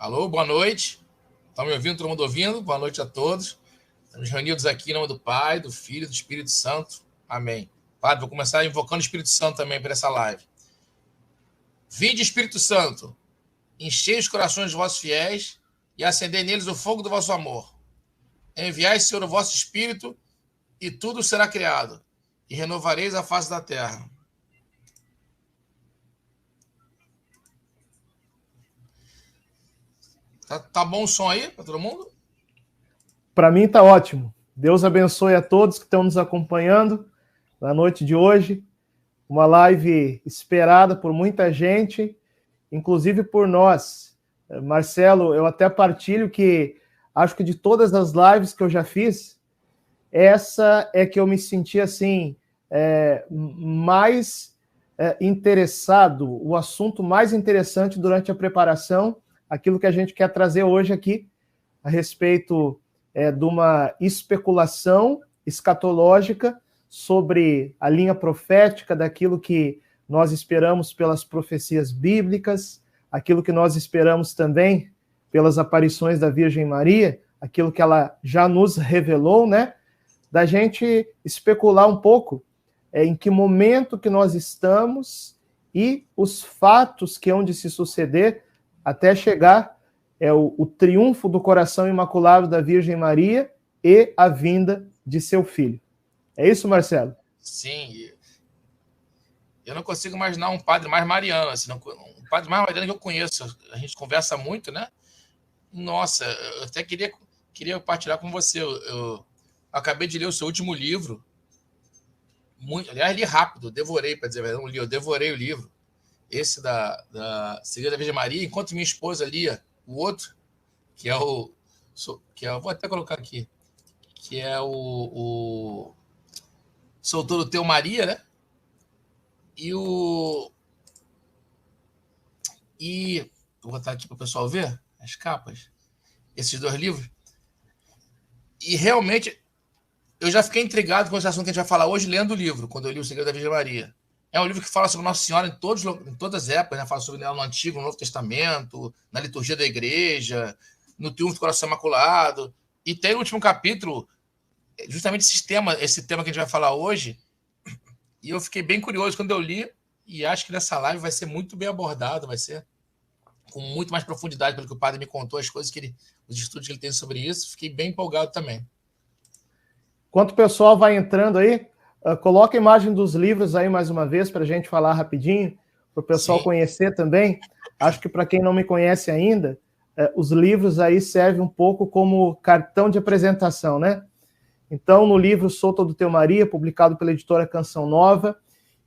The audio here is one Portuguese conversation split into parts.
Alô, boa noite. Estão me ouvindo? Todo mundo ouvindo? Boa noite a todos. Estamos reunidos aqui em nome do Pai, do Filho e do Espírito Santo. Amém. Padre, vou começar invocando o Espírito Santo também para essa live. Vinde, Espírito Santo, enchei os corações dos vossos fiéis e acendei neles o fogo do vosso amor. Enviai, Senhor, o vosso Espírito e tudo será criado, e renovareis a face da terra. Tá bom o som aí para todo mundo? Para mim tá ótimo. Deus abençoe a todos que estão nos acompanhando na noite de hoje. Uma live esperada por muita gente, inclusive por nós. Marcelo, eu até partilho que acho que de todas as lives que eu já fiz, essa é que eu me senti assim, mais interessado, o assunto mais interessante durante a preparação, aquilo que a gente quer trazer hoje aqui, a respeito de uma especulação escatológica sobre a linha profética daquilo que nós esperamos pelas profecias bíblicas, aquilo que nós esperamos também pelas aparições da Virgem Maria, aquilo que ela já nos revelou, né? Da gente especular um pouco em que momento que nós estamos e os fatos que hão de se suceder até chegar o triunfo do coração imaculado da Virgem Maria e a vinda de seu filho. É isso, Marcelo? Sim. Eu não consigo imaginar um padre mais mariano, assim, um padre mais mariano que eu conheço. A gente conversa muito, né? Nossa, eu até queria partilhar com você. Eu acabei de ler o seu último livro. Aliás, li rápido, devorei, para dizer a verdade, não li, eu devorei o livro. Esse da Segredo da Virgem Maria, enquanto minha esposa lia o outro, que é o vou até colocar aqui, que é o Sou Todo Teu Maria, né? Vou botar aqui para o pessoal ver as capas, esses dois livros. E realmente eu já fiquei intrigado com esse assunto que a gente vai falar hoje lendo o livro, quando eu li O Segredo da Virgem Maria. É um livro que fala sobre Nossa Senhora em todas as épocas, né? Fala sobre ela no Antigo, no Novo Testamento, na liturgia da igreja, no triunfo do coração imaculado. E tem no último capítulo justamente esse tema que a gente vai falar hoje. E eu fiquei bem curioso quando eu li, e acho que nessa live vai ser muito bem abordado, vai ser com muito mais profundidade, pelo que o padre me contou, os estudos que ele tem sobre isso. Fiquei bem empolgado também. Enquanto o pessoal vai entrando aí, coloca a imagem dos livros aí mais uma vez para a gente falar rapidinho, para o pessoal Sim. Conhecer também. Acho que para quem não me conhece ainda, os livros aí servem um pouco como cartão de apresentação, né? Então, no livro Sou Todo Teu Maria, publicado pela editora Canção Nova,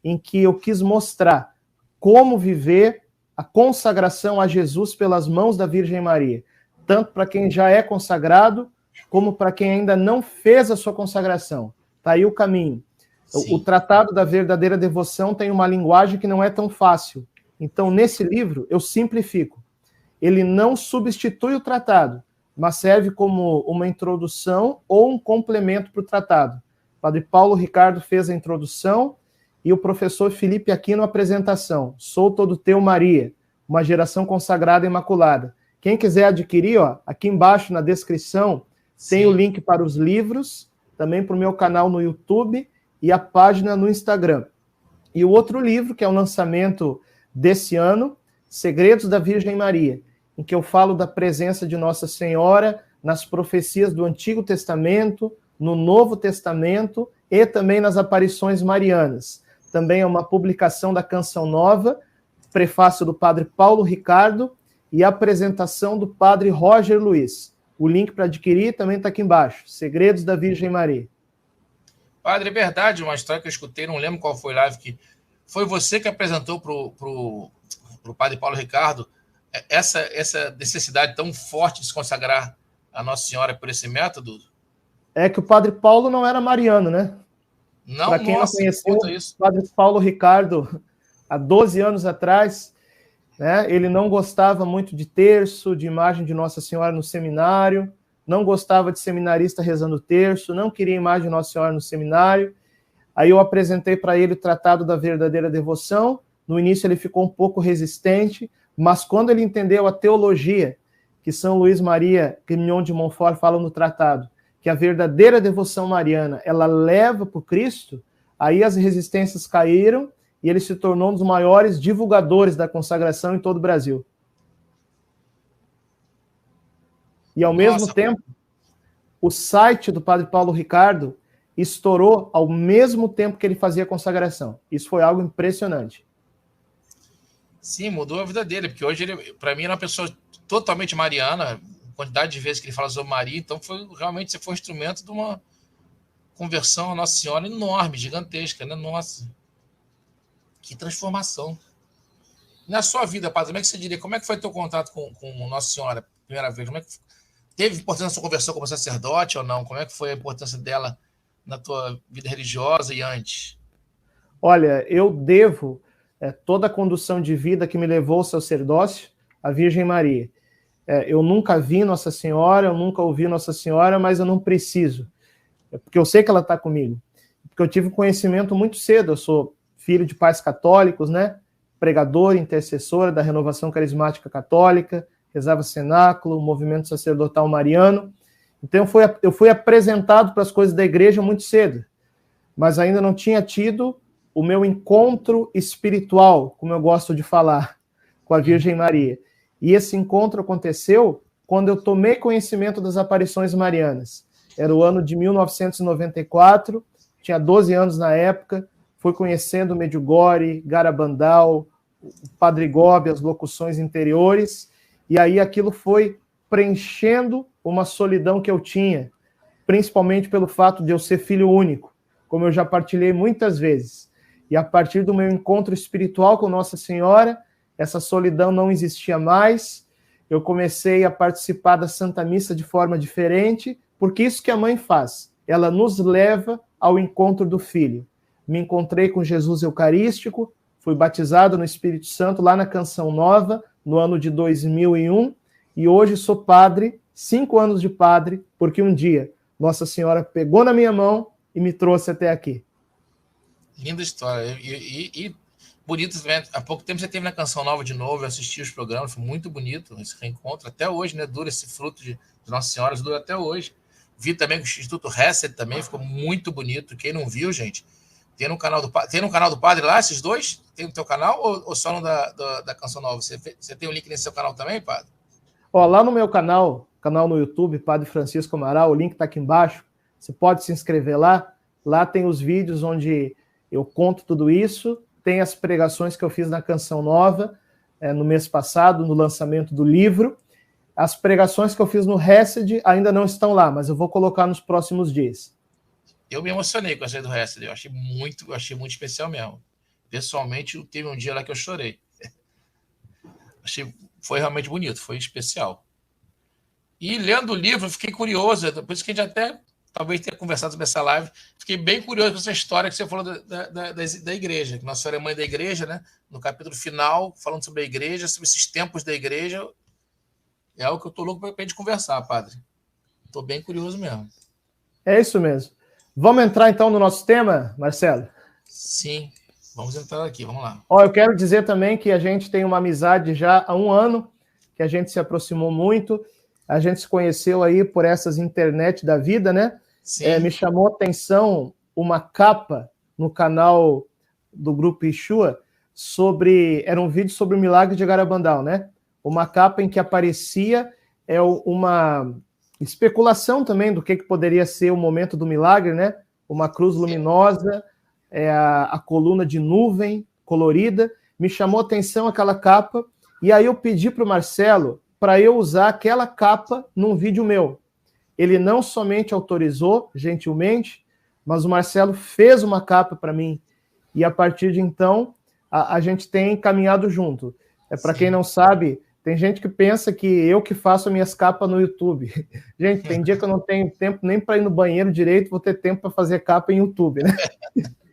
em que eu quis mostrar como viver a consagração a Jesus pelas mãos da Virgem Maria, tanto para quem já é consagrado, como para quem ainda não fez a sua consagração. Está aí o caminho. O Tratado da Verdadeira Devoção tem uma linguagem que não é tão fácil. Então, nesse livro, eu simplifico. Ele não substitui o tratado, mas serve como uma introdução ou um complemento para o tratado. O padre Paulo Ricardo fez a introdução e o professor Felipe Aquino a apresentação. Sou Todo Teu Maria, uma geração consagrada e imaculada. Quem quiser adquirir, aqui embaixo na descrição, tem o link para os livros, também para o meu canal no YouTube e a página no Instagram. E o outro livro, que é o lançamento desse ano, Segredos da Virgem Maria, em que eu falo da presença de Nossa Senhora nas profecias do Antigo Testamento, no Novo Testamento e também nas aparições marianas. Também é uma publicação da Canção Nova, prefácio do padre Paulo Ricardo e apresentação do padre Roger Luiz. O link para adquirir também está aqui embaixo. Segredos da Virgem Maria. Padre, é verdade, uma história que eu escutei, não lembro qual foi a live, que foi você que apresentou para o padre Paulo Ricardo essa necessidade tão forte de se consagrar a Nossa Senhora por esse método? É que o padre Paulo não era mariano, né? Não, para quem não conheceu, o padre Paulo Ricardo, há 12 anos atrás, né, ele não gostava muito de terço, de imagem de Nossa Senhora no seminário, não gostava de seminarista rezando terço, não queria imagem de Nossa Senhora no seminário. Aí eu apresentei para ele o Tratado da Verdadeira Devoção. No início ele ficou um pouco resistente, mas quando ele entendeu a teologia que São Luís Maria Grignon de Montfort fala no tratado, que a verdadeira devoção mariana, ela leva para o Cristo, aí as resistências caíram e ele se tornou um dos maiores divulgadores da consagração em todo o Brasil. E, ao mesmo tempo, o site do Padre Paulo Ricardo estourou ao mesmo tempo que ele fazia a consagração. Isso foi algo impressionante. Sim, mudou a vida dele, porque hoje ele, para mim, era uma pessoa totalmente mariana, a quantidade de vezes que ele fala sobre Maria, então realmente você foi um instrumento de uma conversão à Nossa Senhora enorme, gigantesca, né? Nossa, que transformação. Na sua vida, Padre, como é que você diria, como é que foi teu contato com Nossa Senhora, primeira vez? Como é que teve importância a sua conversão como sacerdote ou não? Como é que foi a importância dela na tua vida religiosa e antes? Olha, eu devo toda a condução de vida que me levou ao sacerdócio à Virgem Maria. Eu nunca vi Nossa Senhora, eu nunca ouvi Nossa Senhora, mas eu não preciso, porque eu sei que ela está comigo, porque eu tive conhecimento muito cedo, eu sou filho de pais católicos, né? Pregador, intercessora da Renovação Carismática Católica, rezava cenáculo, movimento sacerdotal mariano, então eu fui apresentado para as coisas da igreja muito cedo, mas ainda não tinha tido o meu encontro espiritual, como eu gosto de falar, com a Virgem Maria. E esse encontro aconteceu quando eu tomei conhecimento das aparições marianas. Era o ano de 1994, tinha 12 anos na época, fui conhecendo Medjugorje, Garabandal, o Padre Gobi, as locuções interiores, e aí aquilo foi preenchendo uma solidão que eu tinha, principalmente pelo fato de eu ser filho único, como eu já partilhei muitas vezes. E a partir do meu encontro espiritual com Nossa Senhora, essa solidão não existia mais, eu comecei a participar da Santa Missa de forma diferente, porque isso que a mãe faz, ela nos leva ao encontro do Filho. Me encontrei com Jesus Eucarístico, fui batizado no Espírito Santo lá na Canção Nova, no ano de 2001, e hoje sou padre, 5 anos de padre, porque um dia Nossa Senhora pegou na minha mão e me trouxe até aqui. Linda história. E bonito também. Há pouco tempo você esteve na Canção Nova de novo, eu assisti os programas, foi muito bonito esse reencontro. Até hoje, né? Dura esse fruto de Nossa Senhora, dura até hoje. Vi também que o Instituto Hesed também ficou muito bonito. Quem não viu, gente, tem no canal do Padre lá, esses dois? Tem no teu canal ou só no da Canção Nova? Você tem um link nesse seu canal também, Padre? Lá no meu canal no YouTube, Padre Francisco Amaral, o link está aqui embaixo. Você pode se inscrever lá. Lá tem os vídeos onde eu conto tudo isso, tem as pregações que eu fiz na Canção Nova, no mês passado, no lançamento do livro. As pregações que eu fiz no Hesed ainda não estão lá, mas eu vou colocar nos próximos dias. Eu me emocionei com essa do Hesed, eu achei muito especial mesmo. Pessoalmente, teve um dia lá que eu chorei. Foi realmente bonito, foi especial. E lendo o livro, eu fiquei curioso, por isso que a gente até talvez tenha conversado sobre essa live, fiquei bem curioso com essa história que você falou da igreja, que Nossa Senhora é mãe da igreja, né? No capítulo final, falando sobre a igreja, sobre esses tempos da igreja, é algo que eu estou louco para a gente conversar, Padre. Estou bem curioso mesmo. É isso mesmo. Vamos entrar então no nosso tema, Marcelo? Sim, vamos entrar aqui, vamos lá. Eu quero dizer também que a gente tem uma amizade já há 1 ano, que a gente se aproximou muito, a gente se conheceu aí por essas internet da vida, né? Me chamou a atenção uma capa no canal do Grupo Yeshua era um vídeo sobre o milagre de Garabandal, né? Uma capa em que aparecia uma especulação também do que poderia ser o momento do milagre, né? Uma cruz luminosa, a coluna de nuvem colorida. Me chamou a atenção aquela capa e aí eu pedi para o Marcelo para eu usar aquela capa num vídeo meu. Ele não somente autorizou, gentilmente, mas o Marcelo fez uma capa para mim. E a partir de então, a gente tem caminhado junto. Para quem não sabe, tem gente que pensa que eu que faço as minhas capas no YouTube. Gente, tem dia que eu não tenho tempo nem para ir no banheiro direito, vou ter tempo para fazer capa em YouTube, né?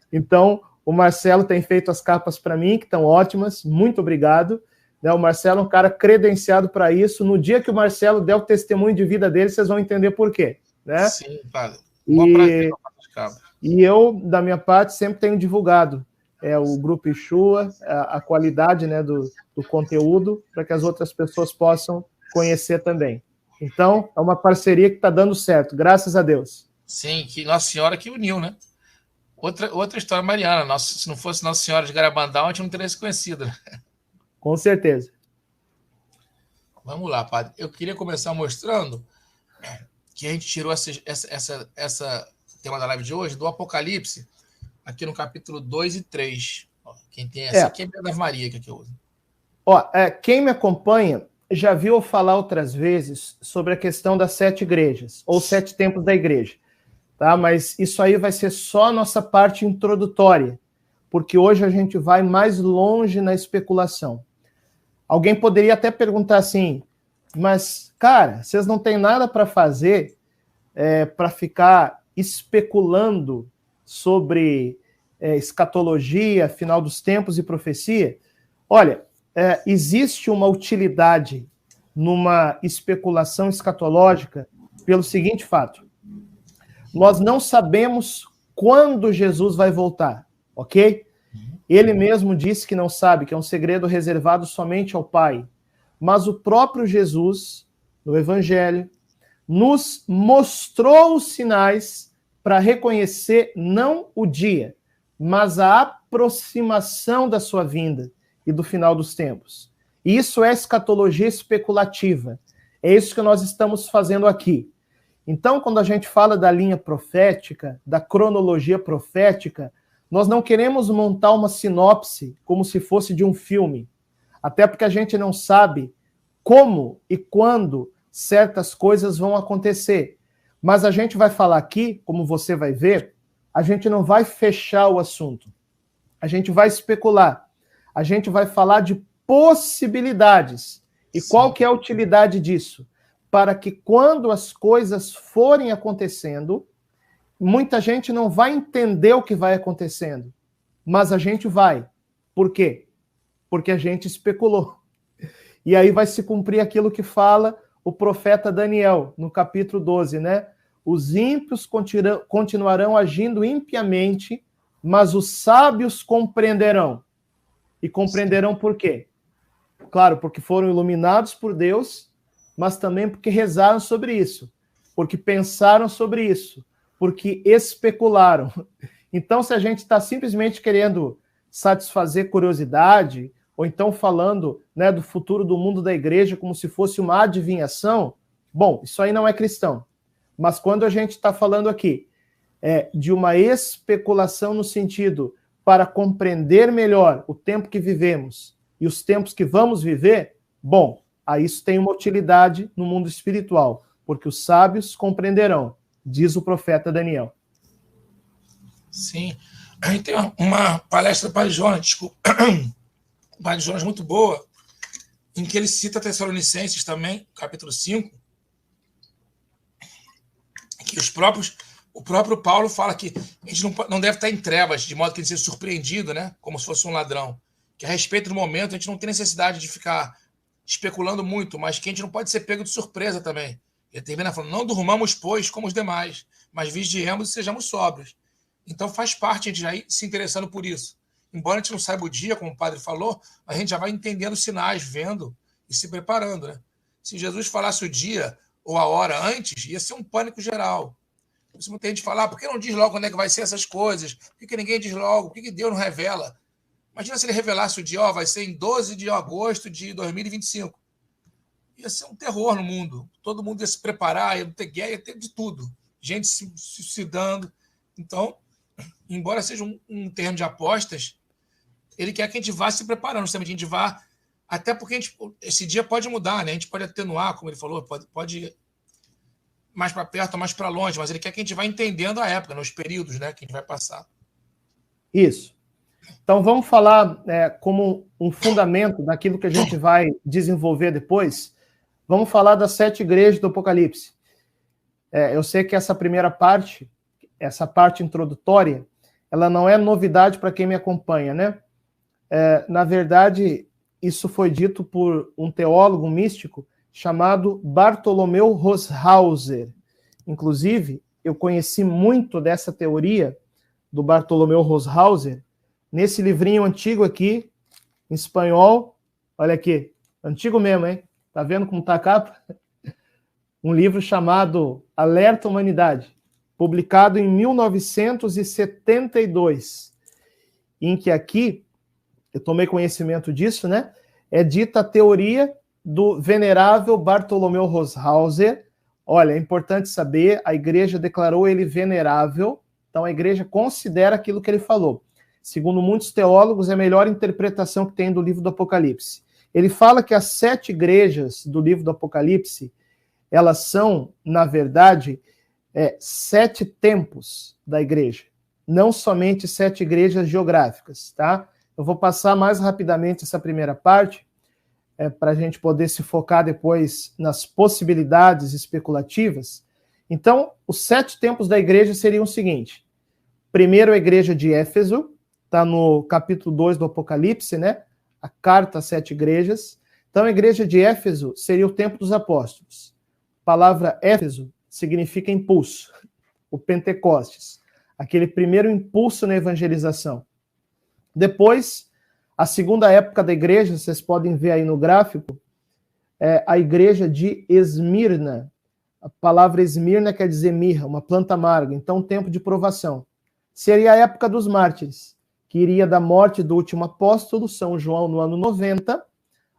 Então, o Marcelo tem feito as capas para mim, que estão ótimas. Muito obrigado. O Marcelo é um cara credenciado para isso. No dia que o Marcelo der o testemunho de vida dele, vocês vão entender por quê. Né? Sim, padre. E eu, da minha parte, sempre tenho divulgado o Grupo Yeshua, a qualidade, né, do conteúdo, para que as outras pessoas possam conhecer também. Então, é uma parceria que está dando certo, graças a Deus. Sim, que Nossa Senhora que uniu, né? Outra história mariana. Nossa, se não fosse Nossa Senhora de Garabandal, a gente não teria se conhecido. Né? Com certeza. Vamos lá, padre. Eu queria começar mostrando que a gente tirou essa tema da live de hoje do Apocalipse, aqui no capítulo 2 e 3. Quem tem essa aqui é a Ave Maria que eu uso. Quem me acompanha já viu eu falar outras vezes sobre a questão das 7 igrejas, ou 7 tempos da igreja. Tá? Mas isso aí vai ser só a nossa parte introdutória, porque hoje a gente vai mais longe na especulação. Alguém poderia até perguntar assim, mas, cara, vocês não têm nada para fazer para ficar especulando sobre escatologia, final dos tempos e profecia? Olha, existe uma utilidade numa especulação escatológica pelo seguinte fato. Nós não sabemos quando Jesus vai voltar, ok? Ele mesmo disse que não sabe, que é um segredo reservado somente ao Pai. Mas o próprio Jesus, no Evangelho, nos mostrou os sinais para reconhecer não o dia, mas a aproximação da sua vinda e do final dos tempos. Isso é escatologia especulativa. É isso que nós estamos fazendo aqui. Então, quando a gente fala da linha profética, da cronologia profética, nós não queremos montar uma sinopse como se fosse de um filme, até porque a gente não sabe como e quando certas coisas vão acontecer. Mas a gente vai falar aqui, como você vai ver, a gente não vai fechar o assunto. A gente vai especular. A gente vai falar de possibilidades. E qual que é a utilidade disso? Para que quando as coisas forem acontecendo, muita gente não vai entender o que vai acontecendo, mas a gente vai. Por quê? Porque a gente especulou. E aí vai se cumprir aquilo que fala o profeta Daniel, no capítulo 12, né? Os ímpios continuarão agindo impiamente, mas os sábios compreenderão. E compreenderão por quê? Claro, porque foram iluminados por Deus, mas também porque rezaram sobre isso, porque pensaram sobre isso, porque especularam. Então, se a gente está simplesmente querendo satisfazer curiosidade, ou então falando, né, do futuro do mundo da igreja como se fosse uma adivinhação, bom, isso aí não é cristão. Mas quando a gente está falando aqui de uma especulação no sentido para compreender melhor o tempo que vivemos e os tempos que vamos viver, bom, aí isso tem uma utilidade no mundo espiritual, porque os sábios compreenderão, diz o profeta Daniel. Sim. A gente tem uma palestra do Padre Jonas, desculpa, o Padre Jonas muito boa, em que ele cita Tessalonicenses também, capítulo 5, que o próprio Paulo fala que a gente não deve estar em trevas, de modo que a gente seja surpreendido, né, como se fosse um ladrão. Que a respeito do momento, a gente não tem necessidade de ficar especulando muito, mas que a gente não pode ser pego de surpresa também. Ele termina falando, não durmamos, pois, como os demais, mas vigiemos e sejamos sóbrios. Então faz parte a gente já ir se interessando por isso. Embora a gente não saiba o dia, como o padre falou, a gente já vai entendendo os sinais, vendo e se preparando, né? Se Jesus falasse o dia ou a hora antes, ia ser um pânico geral. Se muita gente falar, por que não diz logo quando é que vai ser essas coisas? Por que ninguém diz logo? Por que Deus não revela? Imagina se ele revelasse o dia, vai ser em 12 de agosto de 2025. Ia ser um terror no mundo. Todo mundo ia se preparar, ia ter guerra, ia ter de tudo. Gente se suicidando. Então, embora seja um terreno de apostas, ele quer que a gente vá se preparando, justamente a gente vá, até porque esse dia pode mudar, né? A gente pode atenuar, como ele falou, pode ir mais para perto ou mais para longe, mas ele quer que a gente vá entendendo a época, nos períodos, né, que a gente vai passar. Isso. Então vamos falar como um fundamento daquilo que a gente vai desenvolver depois. Vamos falar das 7 igrejas do Apocalipse. Eu sei que essa primeira parte, essa parte introdutória, ela não é novidade para quem me acompanha, né? Na verdade, isso foi dito por um teólogo, um místico, chamado Bartolomeu Roshauser. Inclusive, eu conheci muito dessa teoria do Bartolomeu Roshauser nesse livrinho antigo aqui, em espanhol. Olha aqui, antigo mesmo, hein? Tá vendo como tá a capa? Um livro chamado Alerta Humanidade, publicado em 1972, em que aqui, eu tomei conhecimento disso, né? É dita a teoria do venerável Bartolomeu Roshauser. Olha, é importante saber, a igreja declarou ele venerável, então a igreja considera aquilo que ele falou. Segundo muitos teólogos, é a melhor interpretação que tem do livro do Apocalipse. Ele fala que as 7 igrejas do livro do Apocalipse, elas são, na verdade, 7 tempos da igreja, não somente 7 igrejas geográficas, tá? Eu vou passar mais rapidamente essa primeira parte, para a gente poder se focar depois nas possibilidades especulativas. Então, os 7 tempos da igreja seriam o seguinte: primeiro, a igreja de Éfeso, está no capítulo 2 do Apocalipse, né? A carta às 7 igrejas. Então, a igreja de Éfeso seria o tempo dos apóstolos. A palavra Éfeso significa impulso, o Pentecostes, aquele primeiro impulso na evangelização. Depois, a segunda época da igreja, vocês podem ver aí no gráfico, é a igreja de Esmirna. A palavra Esmirna quer dizer mirra, uma planta amarga, então tempo de provação. Seria a época dos mártires, que iria da morte do último apóstolo, São João, no ano 90,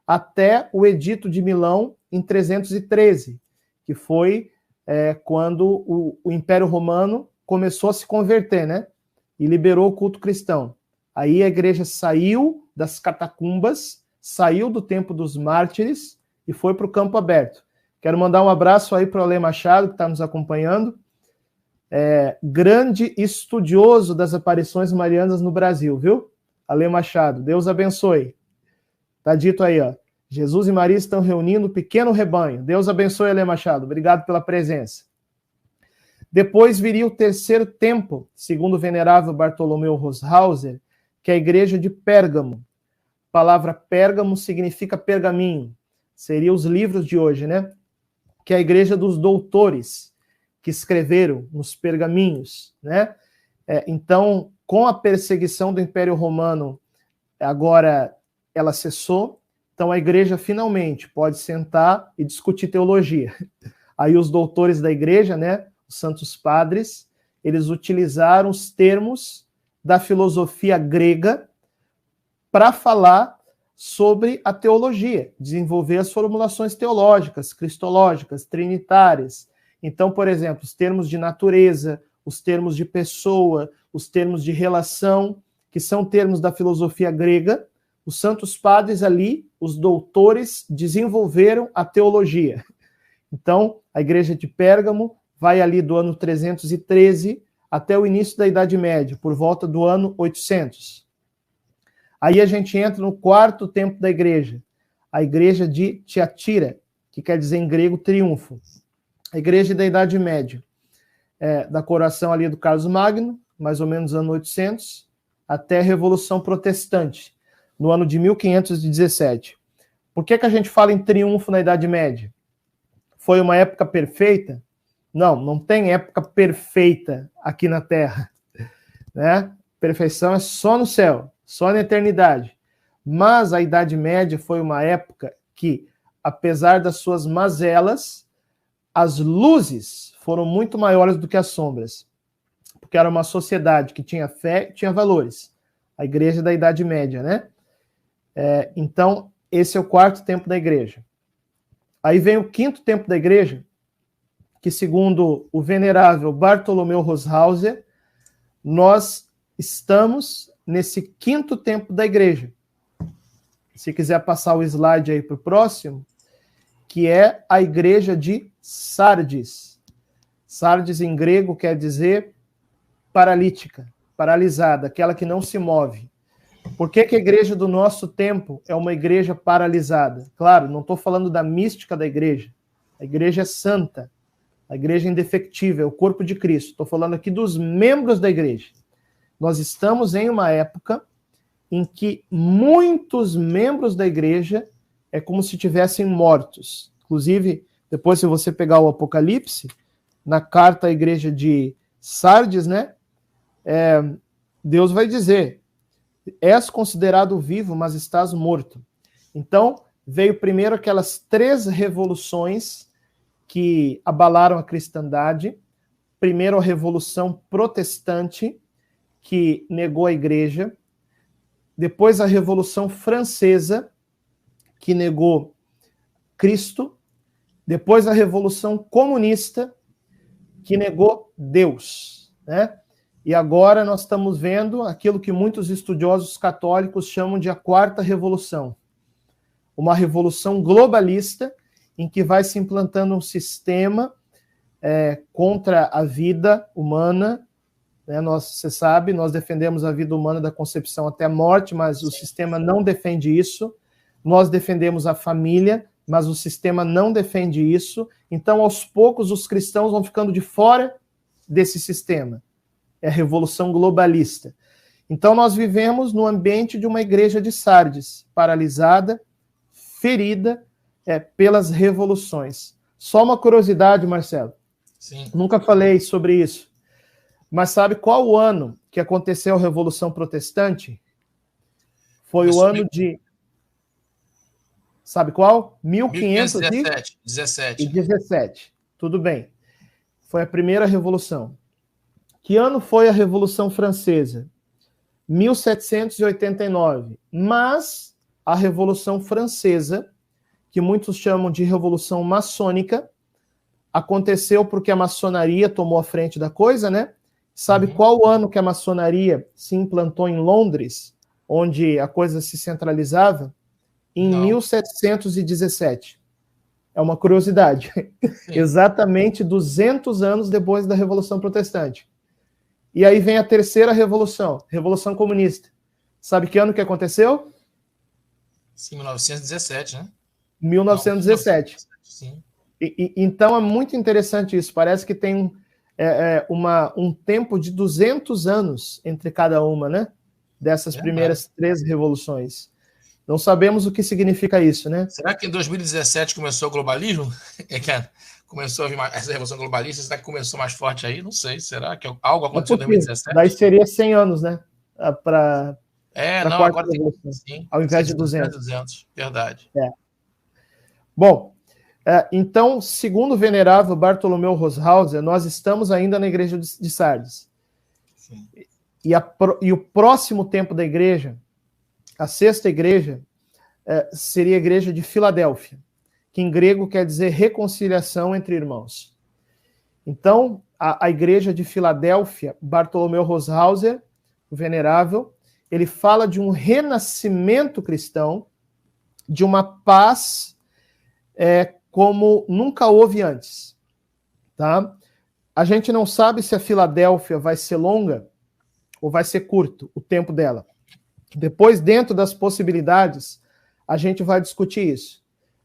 até o Edito de Milão, em 313, que foi quando o Império Romano começou a se converter, né? E liberou o culto cristão. Aí a igreja saiu das catacumbas, saiu do tempo dos mártires e foi para o campo aberto. Quero mandar um abraço aí para o Ale Machado, que está nos acompanhando. Grande estudioso das aparições marianas no Brasil, viu? Ale Machado, Deus abençoe. Tá dito aí, ó. Jesus e Maria estão reunindo um pequeno rebanho. Deus abençoe, Ale Machado. Obrigado pela presença. Depois viria o terceiro tempo, segundo o venerável Bartolomeu Roshauser, que é a igreja de Pérgamo. A palavra Pérgamo significa pergaminho. Seria os livros de hoje, né? Que é a igreja dos doutores, que escreveram nos pergaminhos, né? Então, com a perseguição do Império Romano, agora ela cessou, então a igreja finalmente pode sentar e discutir teologia. Aí os doutores da igreja, né, os santos padres, eles utilizaram os termos da filosofia grega para falar sobre a teologia, desenvolver as formulações teológicas, cristológicas, trinitárias. Então, por exemplo, os termos de natureza, os termos de pessoa, os termos de relação, que são termos da filosofia grega, os santos padres ali, os doutores, desenvolveram a teologia. Então, a igreja de Pérgamo vai ali do ano 313 até o início da Idade Média, por volta do ano 800. Aí a gente entra no quarto tempo da igreja, a igreja de Tiatira, que quer dizer em grego triunfo. A igreja da Idade Média, da coroação ali do Carlos Magno, mais ou menos ano 800, até a Revolução Protestante, no ano de 1517. Por que a gente fala em triunfo na Idade Média? Foi uma época perfeita? Não, não tem época perfeita aqui na Terra, né? Perfeição é só no céu, só na eternidade. Mas a Idade Média foi uma época que, apesar das suas mazelas, as luzes foram muito maiores do que as sombras, porque era uma sociedade que tinha fé, tinha valores. A igreja da Idade Média, né? Então, esse é o quarto tempo da igreja. Aí vem o quinto tempo da igreja, que segundo o venerável Bartolomeu Roshauser, nós estamos nesse quinto tempo da igreja. Se quiser passar o slide aí para o próximo, que é a igreja de Sardes. Sardes em grego quer dizer paralítica, paralisada, aquela que não se move. Por que a igreja do nosso tempo é uma igreja paralisada? Claro, não estou falando da mística da igreja. A igreja é santa. A igreja é indefectível, é o corpo de Cristo. Estou falando aqui dos membros da igreja. Nós estamos em uma época em que muitos membros da igreja é como se tivessem mortos. Inclusive, depois se você pegar o Apocalipse, na carta à igreja de Sardes, né? Deus vai dizer: és considerado vivo, mas estás morto. Então, veio primeiro aquelas 3 revoluções que abalaram a cristandade. Primeiro, a Revolução Protestante, que negou a igreja. Depois, a Revolução Francesa, que negou Cristo. Depois, a Revolução Comunista, que negou Deus, né? E agora nós estamos vendo aquilo que muitos estudiosos católicos chamam de a Quarta Revolução. Uma revolução globalista, em que vai se implantando um sistema contra a vida humana, né? Você sabe, nós defendemos a vida humana da concepção até a morte, mas o sistema não defende isso. Nós defendemos a família, mas o sistema não defende isso. Então, aos poucos, os cristãos vão ficando de fora desse sistema. É a revolução globalista. Então, nós vivemos no ambiente de uma igreja de Sardes, paralisada, ferida pelas revoluções. Só uma curiosidade, Marcelo. Sim. Nunca falei sobre isso. Mas sabe qual o ano que aconteceu a Revolução Protestante? Foi o ano de... Sabe qual? 1517. Tudo bem. Foi a primeira revolução. Que ano foi a Revolução Francesa? 1789. Mas a Revolução Francesa, que muitos chamam de Revolução Maçônica, aconteceu porque a maçonaria tomou a frente da coisa, né? Sabe qual ano que a maçonaria se implantou em Londres, onde a coisa se centralizava? Em 1717. É uma curiosidade. Exatamente 200 anos depois da Revolução Protestante. E aí vem a terceira revolução, Revolução Comunista. Sabe que ano que aconteceu? Sim, 1917, né? 1917. Sim. Então é muito interessante isso. Parece que tem um tempo de 200 anos entre cada uma, né? Dessas primeiras 3 revoluções. Não sabemos o que significa isso, né? Será que em 2017 começou o globalismo? Começou a vir essa revolução globalista? Será que começou mais forte aí? Não sei. Será que algo aconteceu em 2017? Daí seria 100 anos, né? Para agora tem... Sim, ao invés de 200. Verdade. Bom, então, segundo o venerável Bartolomeu Roshauser, nós estamos ainda na igreja de Sardes. Sim. E o próximo tempo da igreja, a 6ª igreja, seria a igreja de Filadélfia, que em grego quer dizer reconciliação entre irmãos. Então, a igreja de Filadélfia, Bartolomeu Roshauser, o venerável, ele fala de um renascimento cristão, de uma paz como nunca houve antes. Tá? A gente não sabe se a Filadélfia vai ser longa ou vai ser curto, o tempo dela. Depois, dentro das possibilidades, a gente vai discutir isso.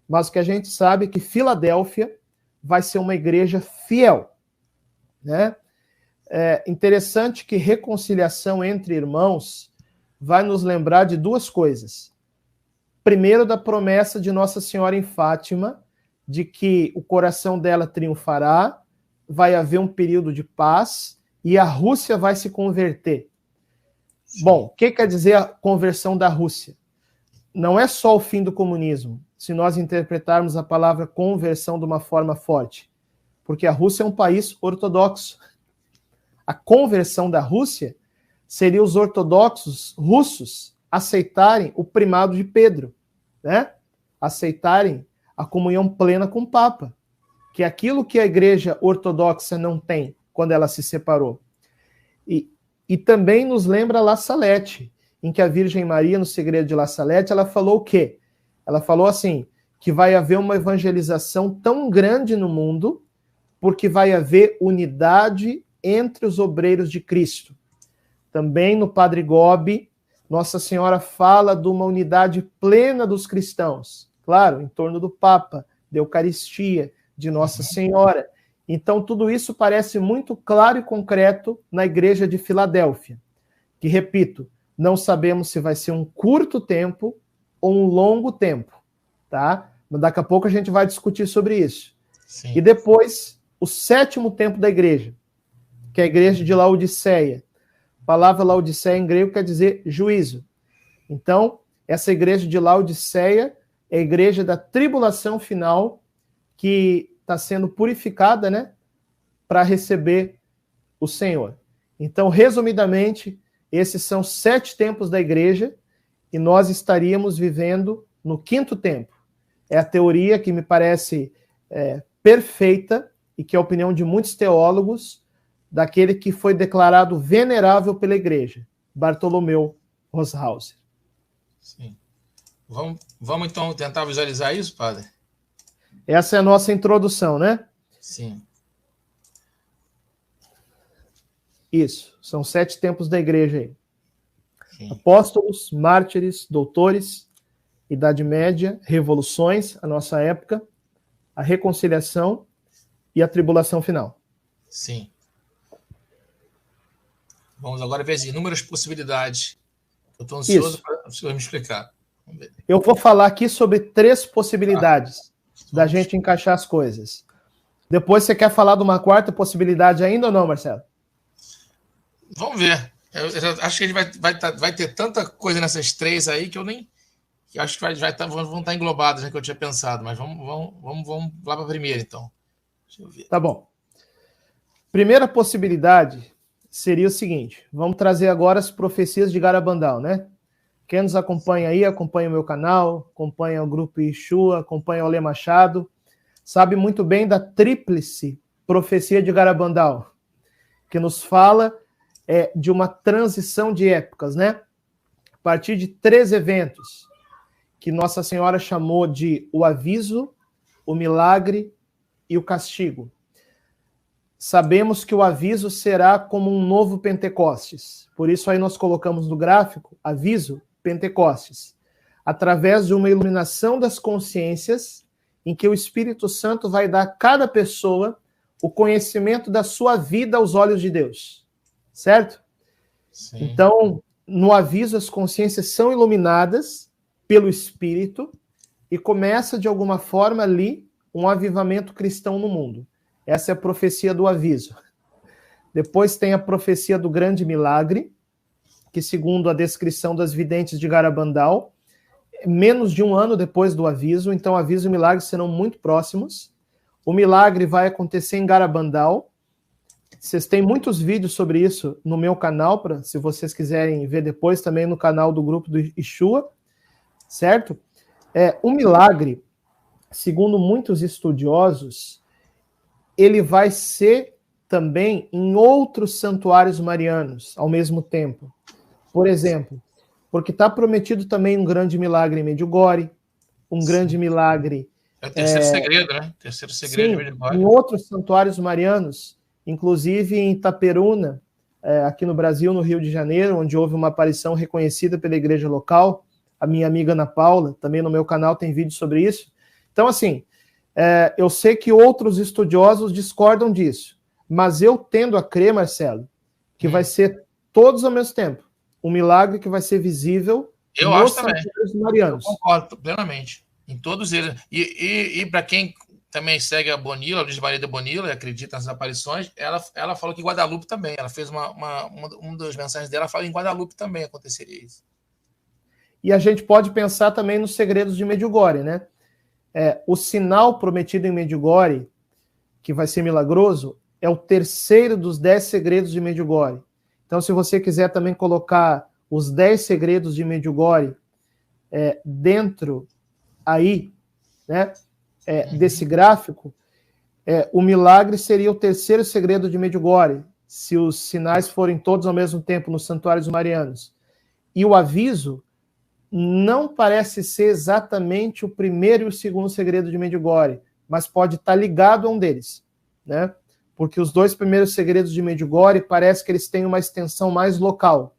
Mas o que a gente sabe é que Filadélfia vai ser uma igreja fiel. Né? É interessante que reconciliação entre irmãos vai nos lembrar de 2 coisas. Primeiro, da promessa de Nossa Senhora em Fátima, de que o coração dela triunfará, vai haver um período de paz e a Rússia vai se converter. Bom, o que quer dizer a conversão da Rússia? Não é só o fim do comunismo, se nós interpretarmos a palavra conversão de uma forma forte, porque a Rússia é um país ortodoxo. A conversão da Rússia seria os ortodoxos russos aceitarem o primado de Pedro, né? Aceitarem a comunhão plena com o Papa, que é aquilo que a igreja ortodoxa não tem quando ela se separou. E também nos lembra La Salete, em que a Virgem Maria, no segredo de La Salete, ela falou o quê? Ela falou assim, que vai haver uma evangelização tão grande no mundo, porque vai haver unidade entre os obreiros de Cristo. Também no Padre Gobi, Nossa Senhora fala de uma unidade plena dos cristãos, claro, em torno do Papa, da Eucaristia, de Nossa Senhora. Então, tudo isso parece muito claro e concreto na igreja de Filadélfia, que, repito, não sabemos se vai ser um curto tempo ou um longo tempo, tá? Mas daqui a pouco a gente vai discutir sobre isso. Sim. E depois, o 7º tempo da igreja, que é a igreja de Laodiceia. A palavra Laodiceia em grego quer dizer juízo. Então, essa igreja de Laodiceia é a igreja da tribulação final, que está sendo purificada, né, para receber o Senhor. Então, resumidamente, esses são 7 tempos da igreja, e nós estaríamos vivendo no 5º tempo. É a teoria que me parece perfeita, e que é a opinião de muitos teólogos, daquele que foi declarado venerável pela igreja, Bartolomeu Roshauser. Sim. Vamos então tentar visualizar isso, padre? Essa é a nossa introdução, né? Sim. Isso, são 7 tempos da igreja aí. Sim. Apóstolos, mártires, doutores, Idade Média, revoluções, a nossa época, a reconciliação e a tribulação final. Sim. Vamos agora ver as inúmeras possibilidades. Eu estou ansioso para o senhor me explicar. Vamos ver. Eu vou falar aqui sobre 3 possibilidades da gente encaixar as coisas. Depois você quer falar de uma 4ª possibilidade ainda ou não, Marcelo? Vamos ver. Eu acho que ele vai ter tanta coisa nessas 3 aí que eu nem... que acho que vão estar englobadas, né, que eu tinha pensado. Mas vamos lá para a primeira, então. Deixa eu ver. Tá bom. Primeira possibilidade seria o seguinte. Vamos trazer agora as profecias de Garabandal, né? Quem nos acompanha aí, acompanha o meu canal, acompanha o Grupo Yeshua, acompanha o Alê Machado, sabe muito bem da tríplice profecia de Garabandal, que nos fala de uma transição de épocas, né? A partir de 3 eventos, que Nossa Senhora chamou de o aviso, o milagre e o castigo. Sabemos que o aviso será como um novo Pentecostes. Por isso aí nós colocamos no gráfico, aviso, Pentecostes. Através de uma iluminação das consciências, em que o Espírito Santo vai dar a cada pessoa o conhecimento da sua vida aos olhos de Deus. Certo? Sim. Então, no aviso, as consciências são iluminadas pelo Espírito e começa, de alguma forma, ali um avivamento cristão no mundo. Essa é a profecia do aviso. Depois tem a profecia do grande milagre, que, segundo a descrição das videntes de Garabandal, menos de 1 ano depois do aviso, então aviso e milagre serão muito próximos. O milagre vai acontecer em Garabandal. Vocês têm muitos vídeos sobre isso no meu canal, se vocês quiserem ver depois, também no canal do Grupo do Yeshua, certo? O milagre, segundo muitos estudiosos, ele vai ser também em outros santuários marianos ao mesmo tempo. Por exemplo, porque está prometido também um grande milagre em Medjugorje, um grande milagre... É o terceiro segredo, né? O terceiro segredo de Medjugorje. Em outros santuários marianos, inclusive em Itaperuna, aqui no Brasil, no Rio de Janeiro, onde houve uma aparição reconhecida pela igreja local. A minha amiga Ana Paula, também no meu canal tem vídeo sobre isso. Então, assim, eu sei que outros estudiosos discordam disso, mas eu tendo a crer, Marcelo, que vai ser todos ao mesmo tempo. Um milagre que vai ser visível nos santuários marianos. Eu concordo plenamente. Em todos eles. E para quem também segue a Bonilla, a Luiz Maria de Bonilla, e acredita nas aparições, ela falou que em Guadalupe também. Ela fez uma das mensagens dela, fala em Guadalupe também aconteceria isso. E a gente pode pensar também nos segredos de Medjugorje, né? O sinal prometido em Medjugorje, que vai ser milagroso, é o terceiro dos 10 segredos de Medjugorje. Então, se você quiser também colocar os 10 segredos de Medjugorje dentro aí, né, desse gráfico, o milagre seria o terceiro segredo de Medjugorje, se os sinais forem todos ao mesmo tempo nos santuários marianos. E o aviso não parece ser exatamente o primeiro e o segundo segredo de Medjugorje, mas pode estar ligado a um deles, né? Porque os 2 primeiros segredos de Medjugorje parece que eles têm uma extensão mais local.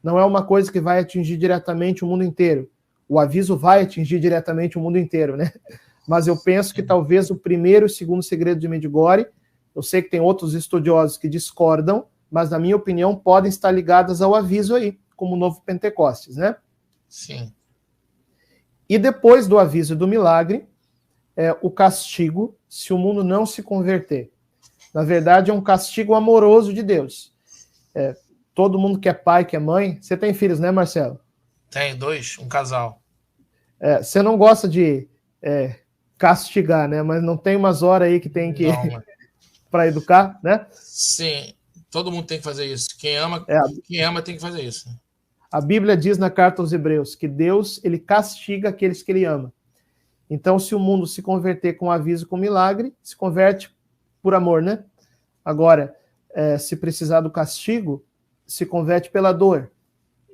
Não é uma coisa que vai atingir diretamente o mundo inteiro. O aviso vai atingir diretamente o mundo inteiro, né? Mas eu penso que talvez o primeiro e o segundo segredo de Medjugorje, eu sei que tem outros estudiosos que discordam, mas na minha opinião podem estar ligadas ao aviso aí, como o novo Pentecostes, né? Sim. E depois do aviso e do milagre, o castigo, se o mundo não se converter. Na verdade, é um castigo amoroso de Deus. Todo mundo que é pai, que é mãe... Você tem filhos, né, Marcelo? Tem 2, um casal. Você não gosta de castigar, né? Mas não tem umas horas aí que tem que para educar, né? Sim, todo mundo tem que fazer isso. Quem ama tem que fazer isso. A Bíblia diz na carta aos Hebreus que Deus, ele castiga aqueles que ele ama. Então, se o mundo se converter com aviso, com milagre, se converte por amor, né? Agora, se precisar do castigo, se converte pela dor.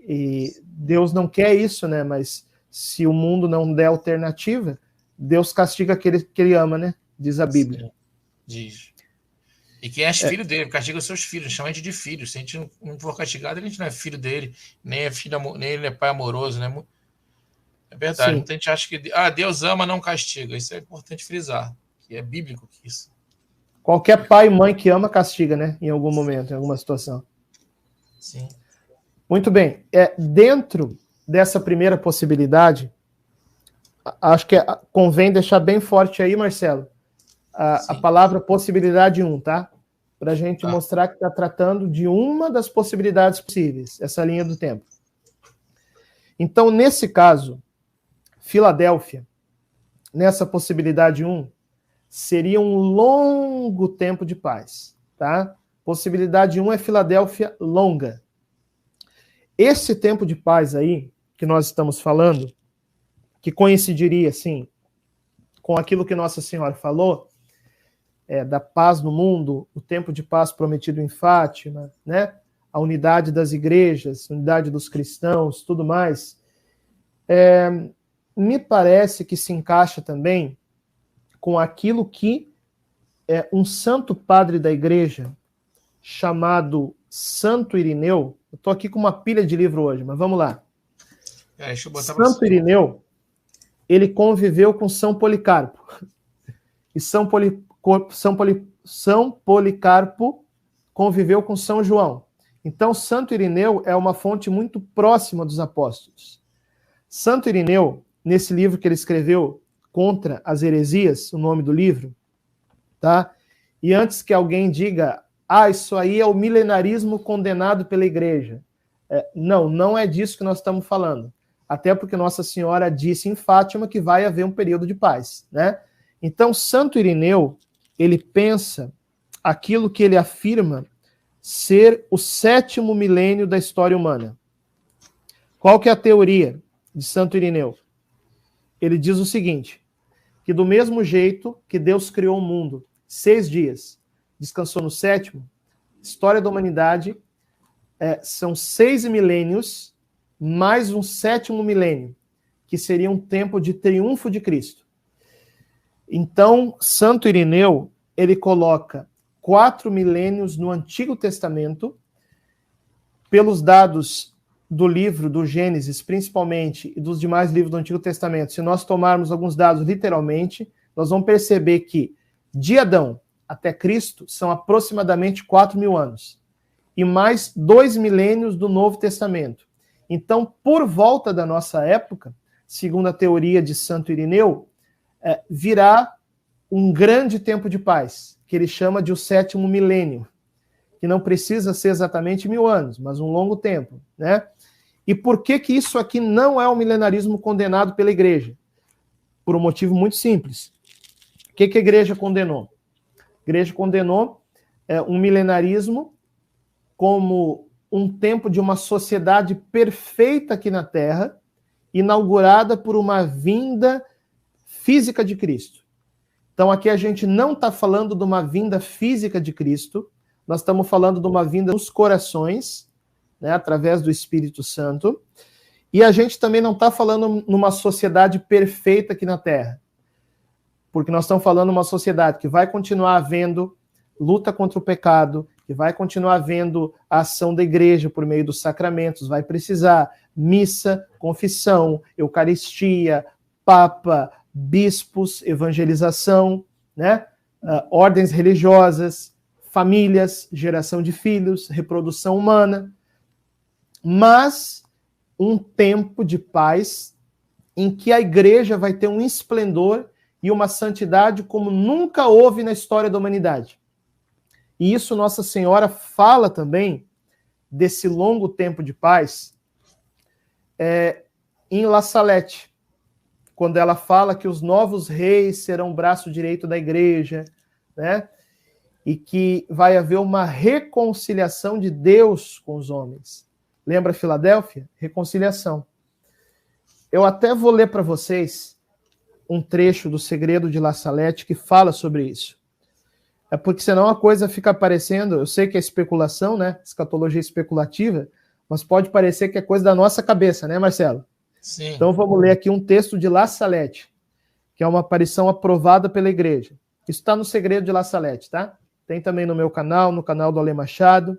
E Deus não quer isso, né? Mas se o mundo não der alternativa, Deus castiga aquele que ele ama, né? Diz a Bíblia. Sim, diz. E quem é filho dele, castiga os seus filhos, chama a gente de filho. Se a gente não for castigado, a gente não é filho dele, nem ele é pai amoroso, né? É verdade. Muita gente acha que Deus ama, não castiga. Isso é importante frisar, que é bíblico isso. Qualquer pai e mãe que ama, castiga, né? Em algum momento, em alguma situação. Sim. Muito bem. Dentro dessa primeira possibilidade, acho que convém deixar bem forte aí, Marcelo, a palavra possibilidade 1, tá? Para a gente mostrar que está tratando de uma das possibilidades possíveis, essa linha do tempo. Então, nesse caso, Filadélfia, nessa possibilidade 1, seria um longo tempo de paz, tá? Possibilidade 1 é Filadélfia longa. Esse tempo de paz aí, que nós estamos falando, que coincidiria, sim, com aquilo que Nossa Senhora falou, da paz no mundo, o tempo de paz prometido em Fátima, né? A unidade das igrejas, a unidade dos cristãos, tudo mais, me parece que se encaixa também com aquilo que um santo padre da igreja, chamado Santo Irineu, eu estou aqui com uma pilha de livro hoje, mas vamos lá. Santo Irineu, ele conviveu com São Policarpo. E São Policarpo conviveu com São João. Então, Santo Irineu é uma fonte muito próxima dos apóstolos. Santo Irineu, nesse livro que ele escreveu, Contra as Heresias, o nome do livro, tá? E antes que alguém diga, isso aí é o milenarismo condenado pela igreja. Não é disso que nós estamos falando. Até porque Nossa Senhora disse em Fátima que vai haver um período de paz, né? Então, Santo Irineu, ele pensa aquilo que ele afirma ser o 7º milênio da história humana. Qual que é a teoria de Santo Irineu? Ele diz o seguinte, que do mesmo jeito que Deus criou o mundo, 6 dias, descansou no 7º, história da humanidade são 6 milênios mais um 7º milênio, que seria um tempo de triunfo de Cristo. Então, Santo Irineu, ele coloca 4 milênios no Antigo Testamento, pelos dados do livro do Gênesis, principalmente, e dos demais livros do Antigo Testamento, se nós tomarmos alguns dados literalmente, nós vamos perceber que de Adão até Cristo são aproximadamente 4.000 anos, e mais 2 milênios do Novo Testamento. Então, por volta da nossa época, segundo a teoria de Santo Irineu, virá um grande tempo de paz, que ele chama de o 7º milênio, que não precisa ser exatamente 1.000 anos, mas um longo tempo, né? E por que isso aqui não é o milenarismo condenado pela igreja? Por um motivo muito simples. O que a igreja condenou? A igreja condenou um milenarismo como um tempo de uma sociedade perfeita aqui na Terra, inaugurada por uma vinda física de Cristo. Então aqui a gente não está falando de uma vinda física de Cristo, nós estamos falando de uma vinda nos corações, né, através do Espírito Santo, e a gente também não está falando numa sociedade perfeita aqui na Terra, porque nós estamos falando numa sociedade que vai continuar havendo luta contra o pecado, que vai continuar havendo a ação da igreja por meio dos sacramentos, vai precisar missa, confissão, eucaristia, papa, bispos, evangelização, né, ordens religiosas, famílias, geração de filhos, reprodução humana, mas um tempo de paz em que a igreja vai ter um esplendor e uma santidade como nunca houve na história da humanidade. E isso Nossa Senhora fala também desse longo tempo de paz em La Salette. quando ela fala que os novos reis serão o braço direito da igreja, né? E que vai haver uma reconciliação de Deus com os homens. Lembra Filadélfia? Reconciliação. Eu até vou ler para vocês um trecho do Segredo de La Salette que fala sobre isso. É porque senão a coisa fica parecendo, eu sei que é especulação, né? Escatologia especulativa, mas pode parecer que é coisa da nossa cabeça, né, Marcelo? Sim. Então vamos ler aqui um texto de La Salette, que é uma aparição aprovada pela igreja. Isso está no Segredo de La Salette, tá? Tem também no meu canal, no canal do Ale Machado.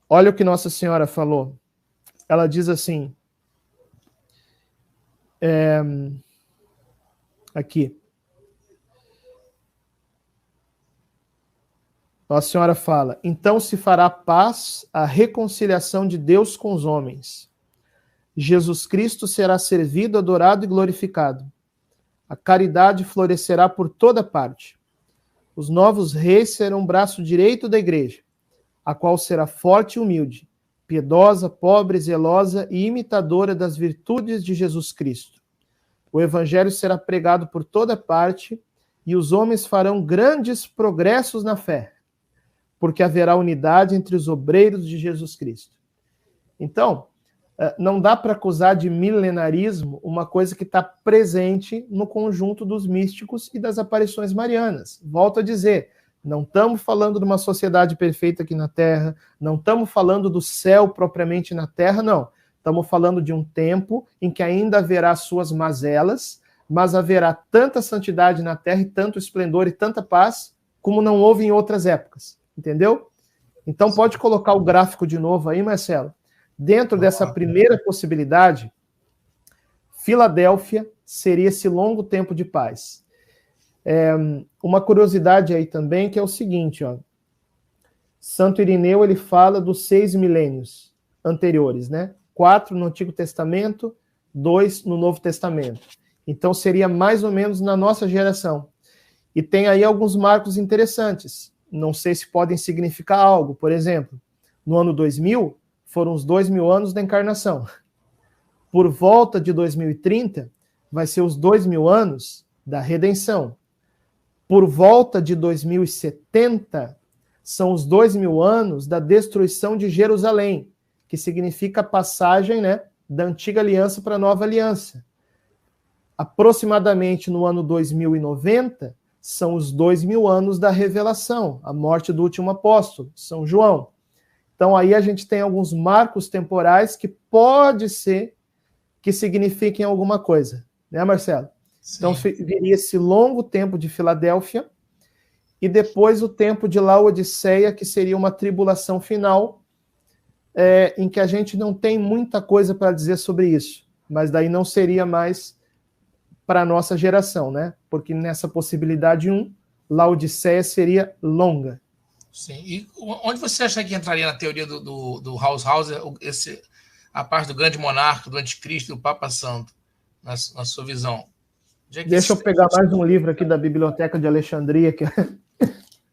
Olha o que Nossa Senhora falou. Ela diz assim, aqui. Nossa Senhora fala, então se fará paz, a reconciliação de Deus com os homens. Jesus Cristo será servido, adorado e glorificado. A caridade florescerá por toda parte. Os novos reis serão o braço direito da igreja, a qual será forte e humilde, piedosa, pobre, zelosa e imitadora das virtudes de Jesus Cristo. O evangelho será pregado por toda parte e os homens farão grandes progressos na fé, porque haverá unidade entre os obreiros de Jesus Cristo. Então, não dá para acusar de milenarismo uma coisa que está presente no conjunto dos místicos e das aparições marianas. Volto a dizer, não estamos falando de uma sociedade perfeita aqui na Terra, não estamos falando do céu propriamente na Terra, não. Estamos falando de um tempo em que ainda haverá suas mazelas, mas haverá tanta santidade na Terra e tanto esplendor e tanta paz como não houve em outras épocas. Entendeu? Então pode colocar o gráfico de novo aí, Marcelo. Dentro dessa primeira possibilidade, Filadélfia seria esse longo tempo de paz. Uma curiosidade aí também, que é o seguinte, ó. Santo Irineu, ele fala dos 6 milênios anteriores, né? 4 no Antigo Testamento, 2 no Novo Testamento. Então seria mais ou menos na nossa geração. E tem aí alguns marcos interessantes. Não sei se podem significar algo. Por exemplo, no ano 2000, foram os 2000 anos da encarnação. Por volta de 2030, vai ser os 2000 anos da redenção. Por volta de 2070, são os 2000 anos da destruição de Jerusalém, que significa a passagem, né, da antiga aliança para a nova aliança. Aproximadamente no ano 2090, são os 2000 anos da revelação, a morte do último apóstolo, São João. Então aí a gente tem alguns marcos temporais que pode ser que signifiquem alguma coisa, né, Marcelo? Sim. Então viria esse longo tempo de Filadélfia e depois o tempo de Laodiceia, que seria uma tribulação final, em que a gente não tem muita coisa para dizer sobre isso, mas daí não seria mais para a nossa geração, né? Porque nessa possibilidade 1, Laodiceia seria longa. Sim. E onde você acha que entraria na teoria do Haushauser, a parte do grande monarca, do anticristo e do Papa Santo, na sua visão? Deixa eu pegar mais um livro aqui da Biblioteca de Alexandria.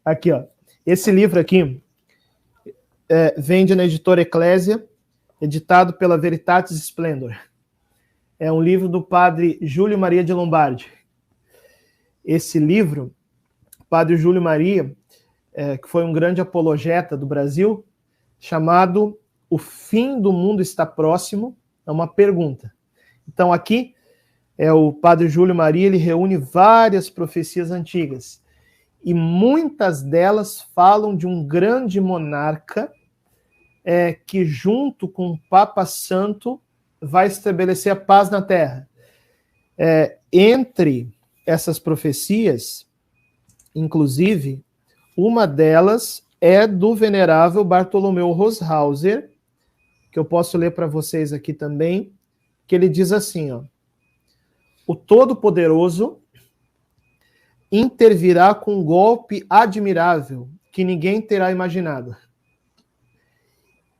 Aqui, ó. Esse livro aqui vende na editora Eclésia, editado pela Veritatis Splendor. É um livro do padre Júlio Maria de Lombardi. Esse livro, o padre Júlio Maria, que foi um grande apologeta do Brasil, chamado O Fim do Mundo Está Próximo, é uma pergunta. Então aqui, o padre Júlio Maria, ele reúne várias profecias antigas, e muitas delas falam de um grande monarca que, junto com o Papa Santo, vai estabelecer a paz na Terra. Entre essas profecias, inclusive, uma delas é do venerável Bartolomeu Roshauser, que eu posso ler para vocês aqui também, que ele diz assim, ó: o Todo-Poderoso intervirá com um golpe admirável que ninguém terá imaginado.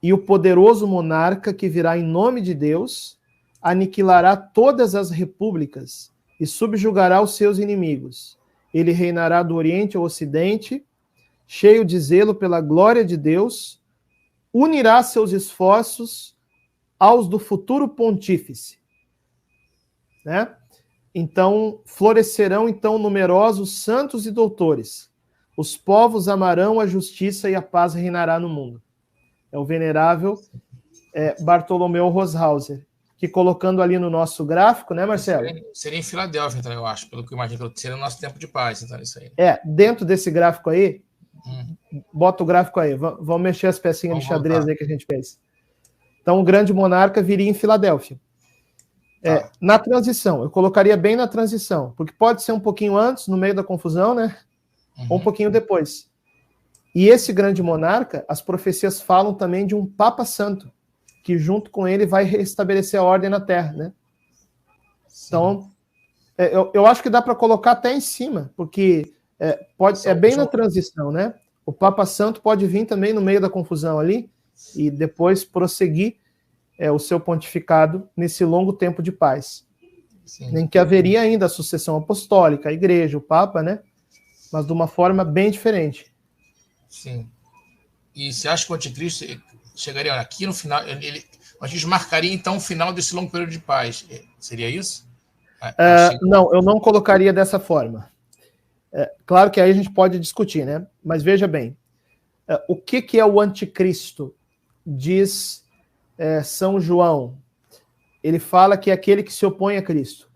E o poderoso monarca que virá em nome de Deus aniquilará todas as repúblicas e subjugará os seus inimigos. Ele reinará do Oriente ao Ocidente, cheio de zelo pela glória de Deus, unirá seus esforços aos do futuro pontífice. Né? Então, florescerão então numerosos santos e doutores. Os povos amarão a justiça e a paz reinará no mundo. É o venerável Bartolomeu Roshauser, que colocando ali no nosso gráfico, né, Marcelo? Seria em Filadélfia, então, eu acho, pelo que eu imagino, seria o nosso tempo de paz, então, isso aí. Dentro desse gráfico aí, bota o gráfico aí, vamos mexer as pecinhas de xadrez aí que a gente fez. Então, o grande monarca viria em Filadélfia. Na transição, eu colocaria bem na transição, porque pode ser um pouquinho antes, no meio da confusão, né? Ou um pouquinho depois. E esse grande monarca, as profecias falam também de um Papa Santo, que junto com ele vai restabelecer a ordem na Terra, né? Sim. Então, eu acho que dá para colocar até em cima, porque é bem na transição, né? O Papa Santo pode vir também no meio da confusão ali e depois prosseguir o seu pontificado nesse longo tempo de paz. Sim. Em que haveria ainda a sucessão apostólica, a igreja, o Papa, né? Mas de uma forma bem diferente. Sim. E você acha que o anticristo chegaria aqui no final, a gente marcaria então o final desse longo período de paz? Seria isso? Não, eu não colocaria dessa forma. Claro que aí a gente pode discutir, né? Mas veja bem, o que é o anticristo? Diz São João. Ele fala que é aquele que se opõe a Cristo.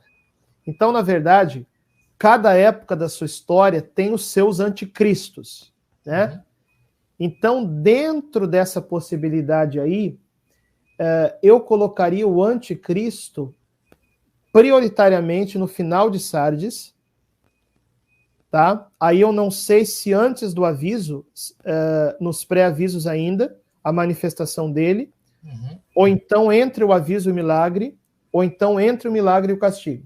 Então, na verdade, cada época da sua história tem os seus anticristos, né? Então, dentro dessa possibilidade aí, eu colocaria o anticristo prioritariamente no final de Sardes, tá? Aí eu não sei se antes do aviso, nos pré-avisos ainda, a manifestação dele, ou então entre o aviso e o milagre, ou então entre o milagre e o castigo.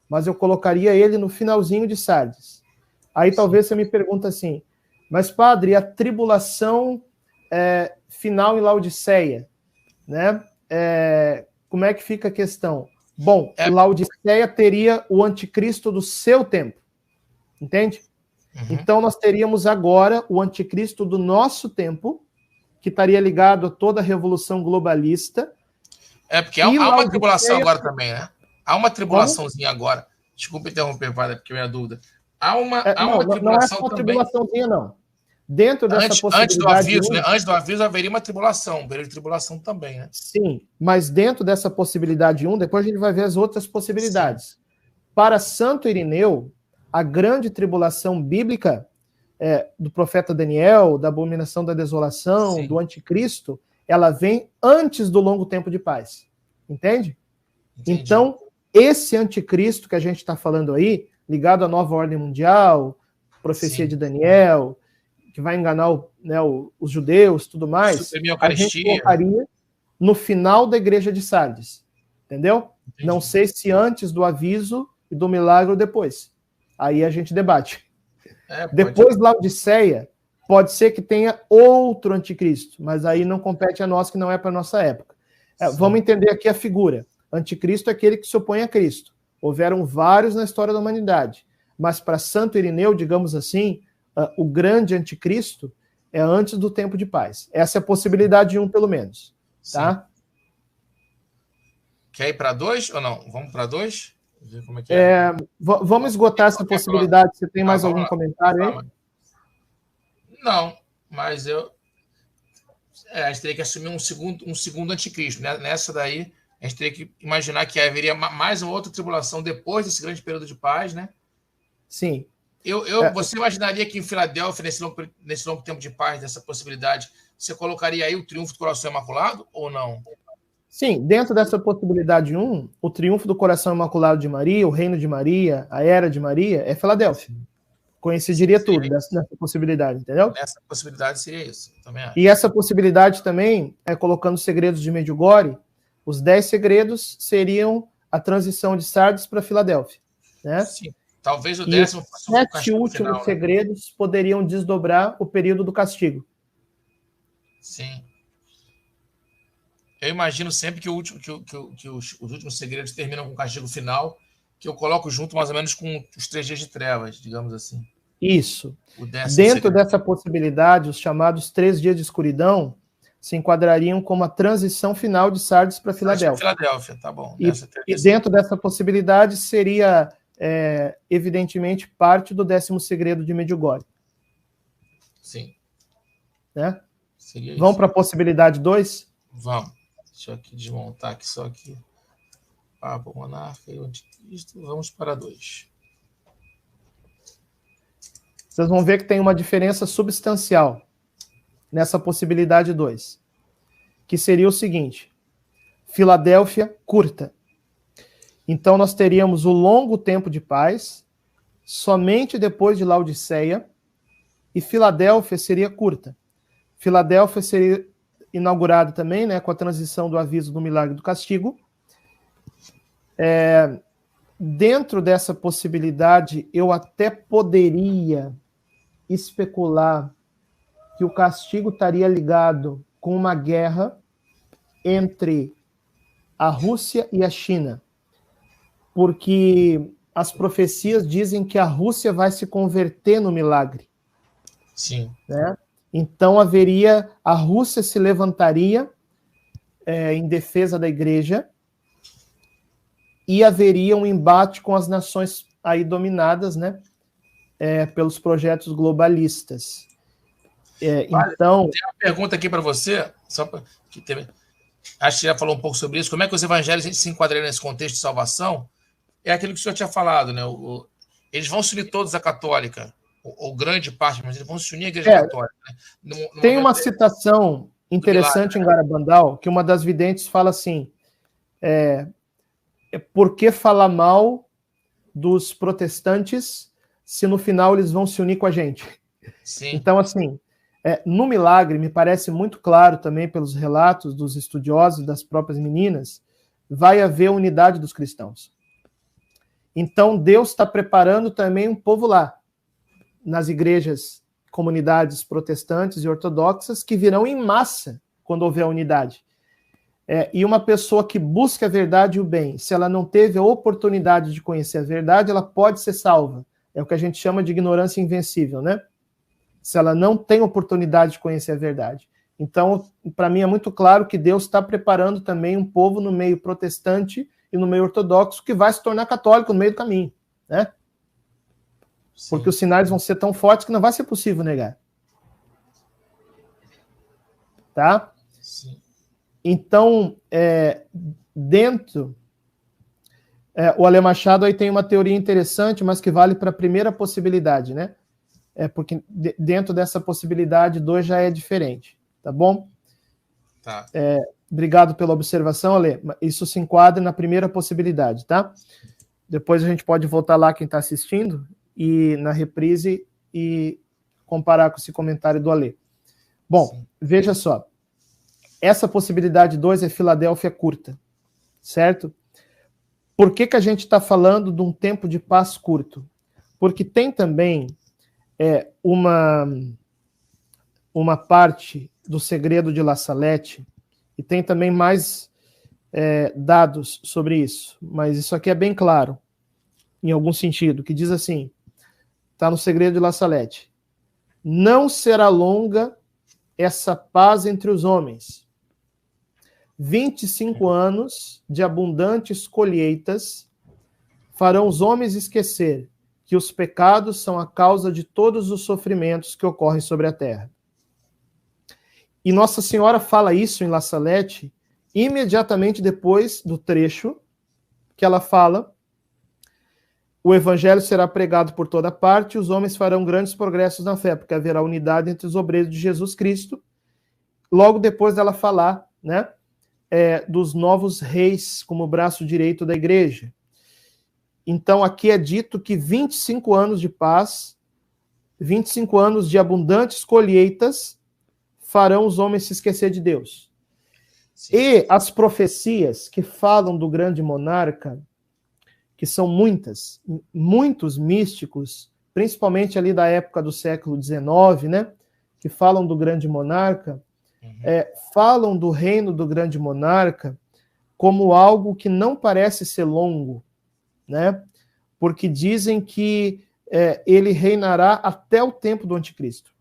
Mas eu colocaria ele no finalzinho de Sardes. Aí talvez você me pergunte assim, mas padre, a tribulação final em Laodiceia, né? Como é que fica a questão? Bom, Laodiceia teria o anticristo do seu tempo, entende? Então nós teríamos agora o anticristo do nosso tempo, que estaria ligado a toda a revolução globalista. Porque há uma tribulação agora também, né? Há uma tribulaçãozinha agora. Desculpa interromper, padre, porque é minha dúvida. Há uma tribulação não é só uma também. Tribulaçãozinha, não. Dentro dessa possibilidade... Antes do aviso, né? Antes do aviso haveria uma tribulação, um período de tribulação também, né? Sim, mas dentro dessa possibilidade 1, depois a gente vai ver as outras possibilidades. Sim. Para Santo Irineu, a grande tribulação bíblica do profeta Daniel, da abominação da desolação, sim, do anticristo, ela vem antes do longo tempo de paz. Entende? Entendi. Então, esse anticristo que a gente está falando aí, ligado à nova ordem mundial, profecia, sim, de Daniel, que vai enganar os judeus, tudo mais, a gente colocaria no final da igreja de Sardes. Entendeu? Entendi. Não sei se antes do aviso e do milagre ou depois. Aí a gente debate. Depois de Laodiceia, pode ser que tenha outro anticristo, mas aí não compete a nós, que não é para a nossa época. Vamos entender aqui a figura. Anticristo é aquele que se opõe a Cristo. Houveram vários na história da humanidade. Mas para Santo Irineu, digamos assim, o grande anticristo é antes do tempo de paz. Essa é a possibilidade 1, pelo menos. Tá? Quer ir para 2 ou não? Vamos para 2? Como é que vamos esgotar essa possibilidade. Você tem mais algum comentário aí? Não, mas a gente teria que assumir um segundo anticristo. Né? Nessa daí, a gente teria que imaginar que haveria mais uma outra tribulação depois desse grande período de paz, né? Sim. Você imaginaria que em Filadélfia, nesse longo tempo de paz, dessa possibilidade, você colocaria aí o triunfo do coração imaculado ou não? Sim, dentro dessa possibilidade 1, o triunfo do coração imaculado de Maria, o reino de Maria, a era de Maria, é Filadélfia. Coincidiria tudo nessa possibilidade, entendeu? Essa possibilidade seria isso, também acho. E essa possibilidade também, colocando os segredos de Medjugorje, os 10 segredos seriam a transição de Sardes para Filadélfia. Né? Sim, talvez o 10º fosse o 7 últimos final, segredos, né? Poderiam desdobrar o período do castigo. Sim. Eu imagino sempre que os últimos segredos terminam com o castigo final, que eu coloco junto mais ou menos com os 3 dias de trevas, digamos assim. Isso. Dentro dessa possibilidade, os chamados 3 dias de escuridão, se enquadrariam como a transição final de Sardes para Filadélfia. Filadélfia, tá bom. E dentro dessa possibilidade seria, evidentemente, parte do 10º segredo de Medjugorje. Sim. Né? Seria Vamos isso. para a possibilidade 2? Vamos. Deixa eu aqui desmontar aqui só aqui. Papa, monarca e o anticristo. Vamos para 2. Vocês vão ver que tem uma diferença substancial nessa possibilidade 2, que seria o seguinte: Filadélfia curta. Então nós teríamos o longo tempo de paz somente depois de Laodiceia, e Filadélfia seria curta. Filadélfia seria inaugurada também, né, com a transição do aviso do milagre do castigo. Dentro dessa possibilidade, eu até poderia especular que o castigo estaria ligado com uma guerra entre a Rússia e a China, porque as profecias dizem que a Rússia vai se converter no milagre. Sim. Né? Então a Rússia se levantaria em defesa da igreja e haveria um embate com as nações aí dominadas, né, pelos projetos globalistas. Então, tem uma pergunta aqui para você, só pra, acho que já falou um pouco sobre isso. Como é que os evangelhos se enquadraram nesse contexto de salvação? É aquilo que o senhor tinha falado, né? Eles vão se unir todos à católica, ou grande parte, mas eles vão se unir à igreja católica. Né? Tem uma citação interessante em Garabandal, que uma das videntes fala assim: por que falar mal dos protestantes se no final eles vão se unir com a gente? Sim. Então, assim, no milagre, me parece muito claro também pelos relatos dos estudiosos, das próprias meninas, vai haver unidade dos cristãos. Então, Deus está preparando também um povo lá, nas igrejas, comunidades protestantes e ortodoxas, que virão em massa quando houver unidade. E uma pessoa que busca a verdade e o bem, se ela não teve a oportunidade de conhecer a verdade, ela pode ser salva. É o que a gente chama de ignorância invencível, né? Se ela não tem oportunidade de conhecer a verdade. Então, para mim é muito claro que Deus está preparando também um povo no meio protestante e no meio ortodoxo que vai se tornar católico no meio do caminho, né? Sim. Porque os sinais vão ser tão fortes que não vai ser possível negar. Tá? Sim. Então, o Ale Machado aí tem uma teoria interessante, mas que vale para a primeira possibilidade, né? Porque dentro dessa possibilidade 2 já é diferente, tá bom? Tá. Obrigado pela observação, Ale. Isso se enquadra na primeira possibilidade, tá? Depois a gente pode voltar lá, quem está assistindo, e na reprise e comparar com esse comentário do Ale. Bom, sim, veja só. Essa possibilidade 2 é Filadélfia curta, certo? Por que a gente está falando de um tempo de paz curto? Porque tem também uma parte do segredo de La Salette, e tem também mais dados sobre isso, mas isso aqui é bem claro, em algum sentido, que diz assim, está no segredo de La Salette: não será longa essa paz entre os homens. 25 anos de abundantes colheitas farão os homens esquecer que os pecados são a causa de todos os sofrimentos que ocorrem sobre a terra. E Nossa Senhora fala isso em La Salette imediatamente depois do trecho que ela fala: o evangelho será pregado por toda parte e os homens farão grandes progressos na fé, porque haverá unidade entre os obreiros de Jesus Cristo. Logo depois dela falar, né, dos novos reis como braço direito da igreja. Então, aqui é dito que 25 anos de paz, 25 anos de abundantes colheitas farão os homens se esquecer de Deus. Sim. E as profecias que falam do grande monarca, que são muitos místicos, principalmente ali da época do século XIX, né, que falam do grande monarca, falam do reino do grande monarca como algo que não parece ser longo, né? Porque dizem que ele reinará até o tempo do anticristo.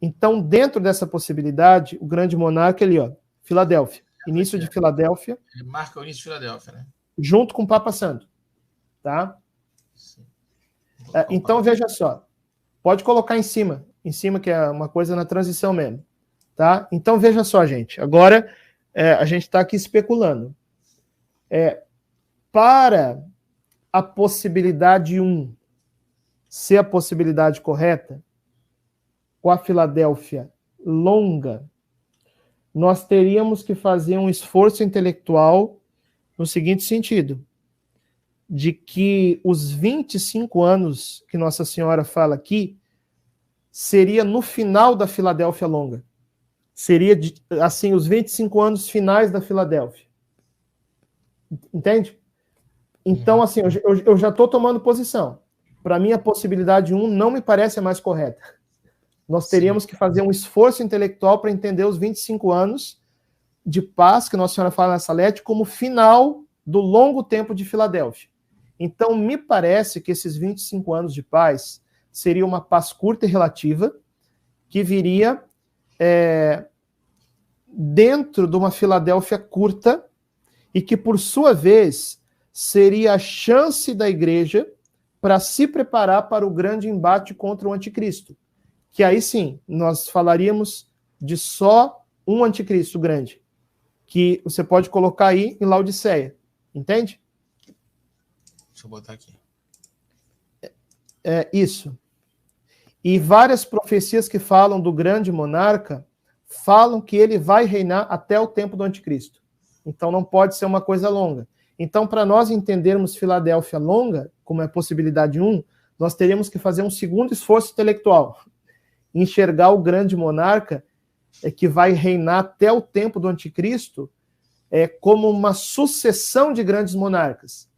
Então, dentro dessa possibilidade, o grande monarca ali, ó, Filadélfia, início de Filadélfia. Ele marca o início de Filadélfia, né? Junto com o Papa Santo, tá? Então, veja só, pode colocar em cima, que é uma coisa na transição mesmo, tá? Então, veja só, gente, agora a gente está aqui especulando. Para a possibilidade 1 ser a possibilidade correta, com a Filadélfia longa, nós teríamos que fazer um esforço intelectual no seguinte sentido, de que os 25 anos que Nossa Senhora fala aqui seria no final da Filadélfia longa. Seria, assim, os 25 anos finais da Filadélfia. Entende? Então, assim, eu já estou tomando posição. Para mim, a possibilidade 1 não me parece a mais correta. Nós teríamos que fazer um esforço intelectual para entender os 25 anos de paz que Nossa Senhora fala na Salete como final do longo tempo de Filadélfia. Então, me parece que esses 25 anos de paz seria uma paz curta e relativa que viria dentro de uma Filadélfia curta e que, por sua vez, seria a chance da igreja para se preparar para o grande embate contra o anticristo. Que aí sim, nós falaríamos de só um anticristo grande, que você pode colocar aí em Laodiceia. Entende? Deixa eu botar aqui. Isso. E várias profecias que falam do grande monarca falam que ele vai reinar até o tempo do anticristo. Então não pode ser uma coisa longa. Então, para nós entendermos Filadélfia longa, como é a possibilidade 1, nós teríamos que fazer um segundo esforço intelectual. Enxergar o grande monarca que vai reinar até o tempo do anticristo como uma sucessão de grandes monarcas.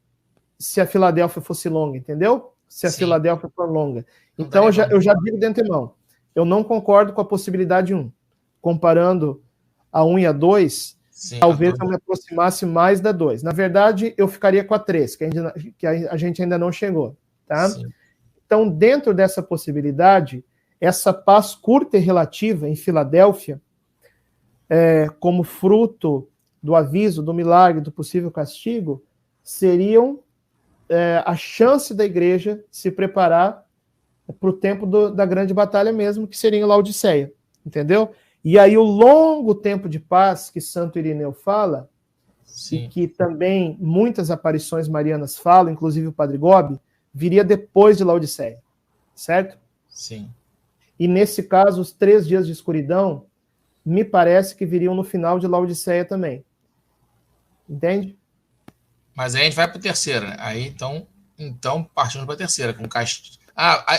Se a Filadélfia fosse longa, entendeu? Se a Filadélfia for longa. Então, eu já digo de antemão, eu não concordo com a possibilidade 1. Comparando a 1 e a 2, talvez eu me aproximasse mais da 2. Na verdade, eu ficaria com a 3, que a gente ainda não chegou. Tá? Então, dentro dessa possibilidade, essa paz curta e relativa em Filadélfia, como fruto do aviso, do milagre, do possível castigo, seriam a chance da igreja se preparar para o tempo da grande batalha mesmo, que seria em Laodiceia, entendeu? E aí o longo tempo de paz que Santo Irineu fala, e que também muitas aparições marianas falam, inclusive o Padre Gobi, viria depois de Laodiceia, certo? Sim. E nesse caso, os 3 dias de escuridão, me parece que viriam no final de Laodiceia também. Entende? Mas aí a gente vai para a terceira, né? Aí, então partimos para a terceira, com castigo.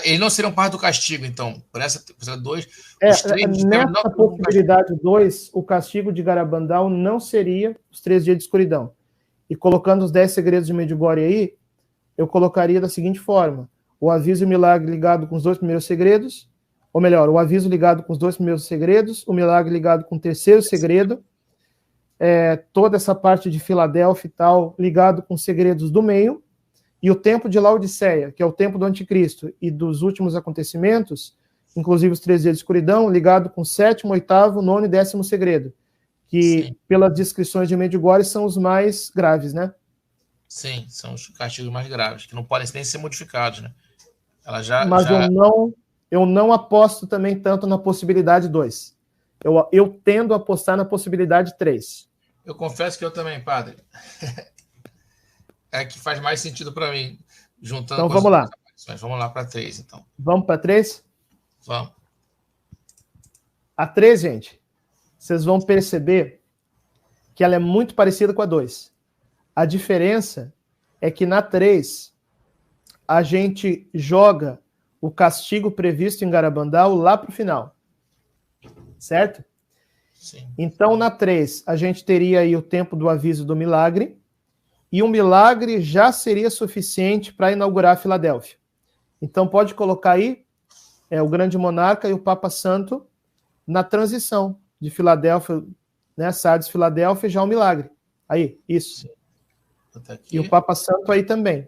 Eles não seriam parte do castigo, então. Por essa 2, os 3... Nessa possibilidade 2, o castigo de Garabandal não seria os 3 dias de escuridão. E colocando os 10 segredos de Medjugorje aí, eu colocaria da seguinte forma: o aviso e o milagre ligado com os 2 primeiros segredos, ou melhor, o aviso ligado com os 2 primeiros segredos, o milagre ligado com o terceiro segredo, toda essa parte de Filadélfia e tal, ligado com os segredos do meio, e o tempo de Laodiceia, que é o tempo do anticristo e dos últimos acontecimentos, inclusive os 3 dias de escuridão, ligado com o 7º, 8º, 9º e 10º segredo, que, pelas descrições de Medjugorje, são os mais graves, né? Sim, são os castigos mais graves, que não podem nem ser modificados, né? Mas eu não aposto também tanto na possibilidade 2. Eu tendo a apostar na possibilidade 3. Eu confesso que eu também, padre. É que faz mais sentido para mim, juntando. Então vamos lá. Vamos lá para 3, então. Vamos para 3? Vamos. A 3, gente, vocês vão perceber que ela é muito parecida com a 2. A diferença é que na 3, a gente joga o castigo previsto em Garabandal lá para o final. Certo? Sim. Então, na 3, a gente teria aí o tempo do aviso do milagre, e o milagre já seria suficiente para inaugurar a Filadélfia. Então, pode colocar aí o grande monarca e o Papa Santo na transição de Filadélfia, né, Sardes, Filadélfia, já o milagre. Aí, isso. Sim. E o Papa Santo aí também.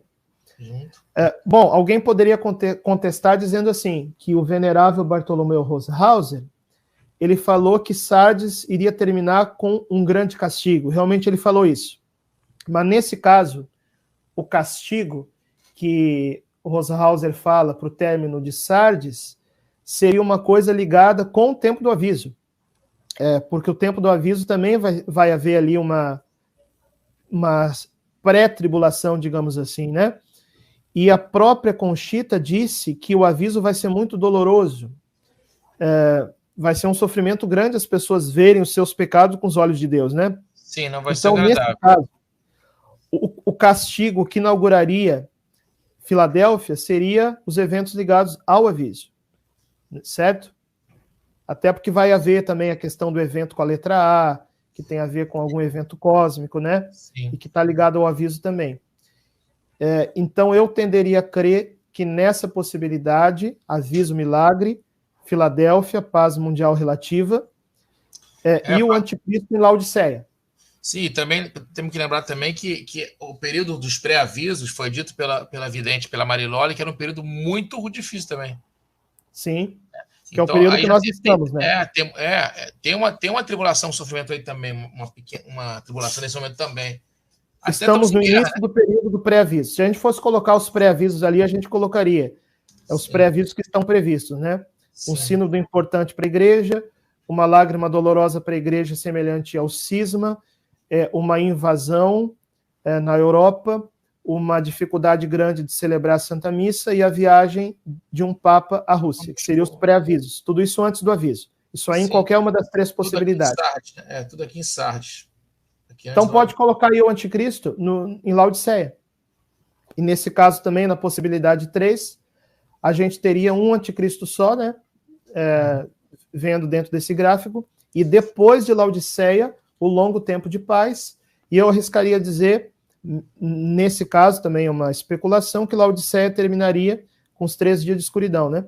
junto. Bom, alguém poderia contestar dizendo assim, que o venerável Bartolomeu Roshauser, ele falou que Sardes iria terminar com um grande castigo. Realmente ele falou isso. Mas nesse caso, o castigo que o Roshauser fala para o término de Sardes seria uma coisa ligada com o tempo do aviso. Porque o tempo do aviso também vai haver ali uma pré-tribulação, digamos assim, né? E a própria Conchita disse que o aviso vai ser muito doloroso. Vai ser um sofrimento grande as pessoas verem os seus pecados com os olhos de Deus, né? Sim, não vai ser Então, agradável. nesse caso, o castigo que inauguraria Filadélfia seria os eventos ligados ao aviso, certo? Até porque vai haver também a questão do evento com a letra A, que tem a ver com algum evento cósmico, né? Sim. E que está ligado ao aviso também. Então, eu tenderia a crer que nessa possibilidade, aviso, milagre, Filadélfia, paz mundial relativa, e o anticristo em Laodiceia. Sim, também temos que lembrar também que o período dos pré-avisos foi dito pela vidente, pela Mariloli, que era um período muito difícil também. Sim, que então, é o período que nós estamos, né? Tem uma tribulação, um sofrimento aí também, uma tribulação nesse momento também. Estamos no início do período do pré-aviso. Se a gente fosse colocar os pré-avisos ali, a gente colocaria os pré-avisos que estão previstos, né? Sim. Um sínodo importante para a igreja, uma lágrima dolorosa para a igreja semelhante ao cisma, uma invasão na Europa, uma dificuldade grande de celebrar a Santa Missa e a viagem de um Papa à Rússia, que seriam os pré-avisos. Tudo isso antes do aviso. Isso aí em qualquer uma das três possibilidades. Tudo aqui em Sardes. Então pode colocar aí o anticristo em Laodiceia. E nesse caso também, na possibilidade 3, a gente teria um anticristo só, né? Vendo dentro desse gráfico. E depois de Laodiceia, o longo tempo de paz. E eu arriscaria dizer, nesse caso também é uma especulação, que Laodiceia terminaria com os 3 dias de escuridão, né?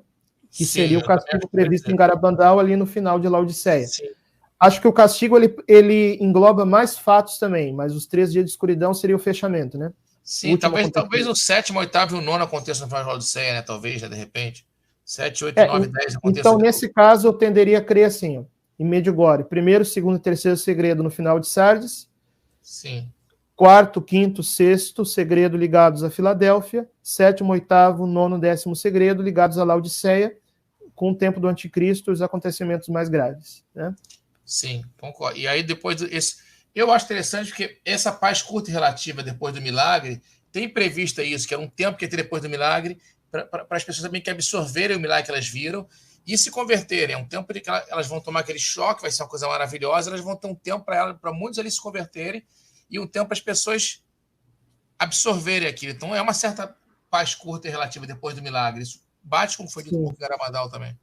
Que seria o castigo previsto em Garabandal ali no final de Laodiceia. Sim. Acho que o castigo ele engloba mais fatos também, mas os 3 dias de escuridão seria o fechamento, né? Sim, talvez o 7º, 8º e o 9º aconteça no final de Laodiceia, né? Talvez, né? De repente. 7, 8, 9, 10 aconteça. Então, nesse caso, eu tenderia a crer assim, ó, em Medjugorje. 1º, 2º e 3º segredo no final de Sardes. Sim. 4º, 5º, 6º segredo ligados a Filadélfia. 7º, 8º, 9º, 10º segredo ligados a Laodiceia, com o tempo do anticristo e os acontecimentos mais graves, né? Sim, concordo. E aí, depois eu acho interessante porque essa paz curta e relativa depois do milagre tem previsto isso, que é um tempo que ia ter depois do milagre, para as pessoas também que absorverem o milagre que elas viram e se converterem. É um tempo que elas vão tomar aquele choque, vai ser uma coisa maravilhosa, elas vão ter um tempo para muitos ali se converterem e um tempo para as pessoas absorverem aquilo. Então, é uma certa paz curta e relativa depois do milagre. Isso bate como foi dito por Garabandal também.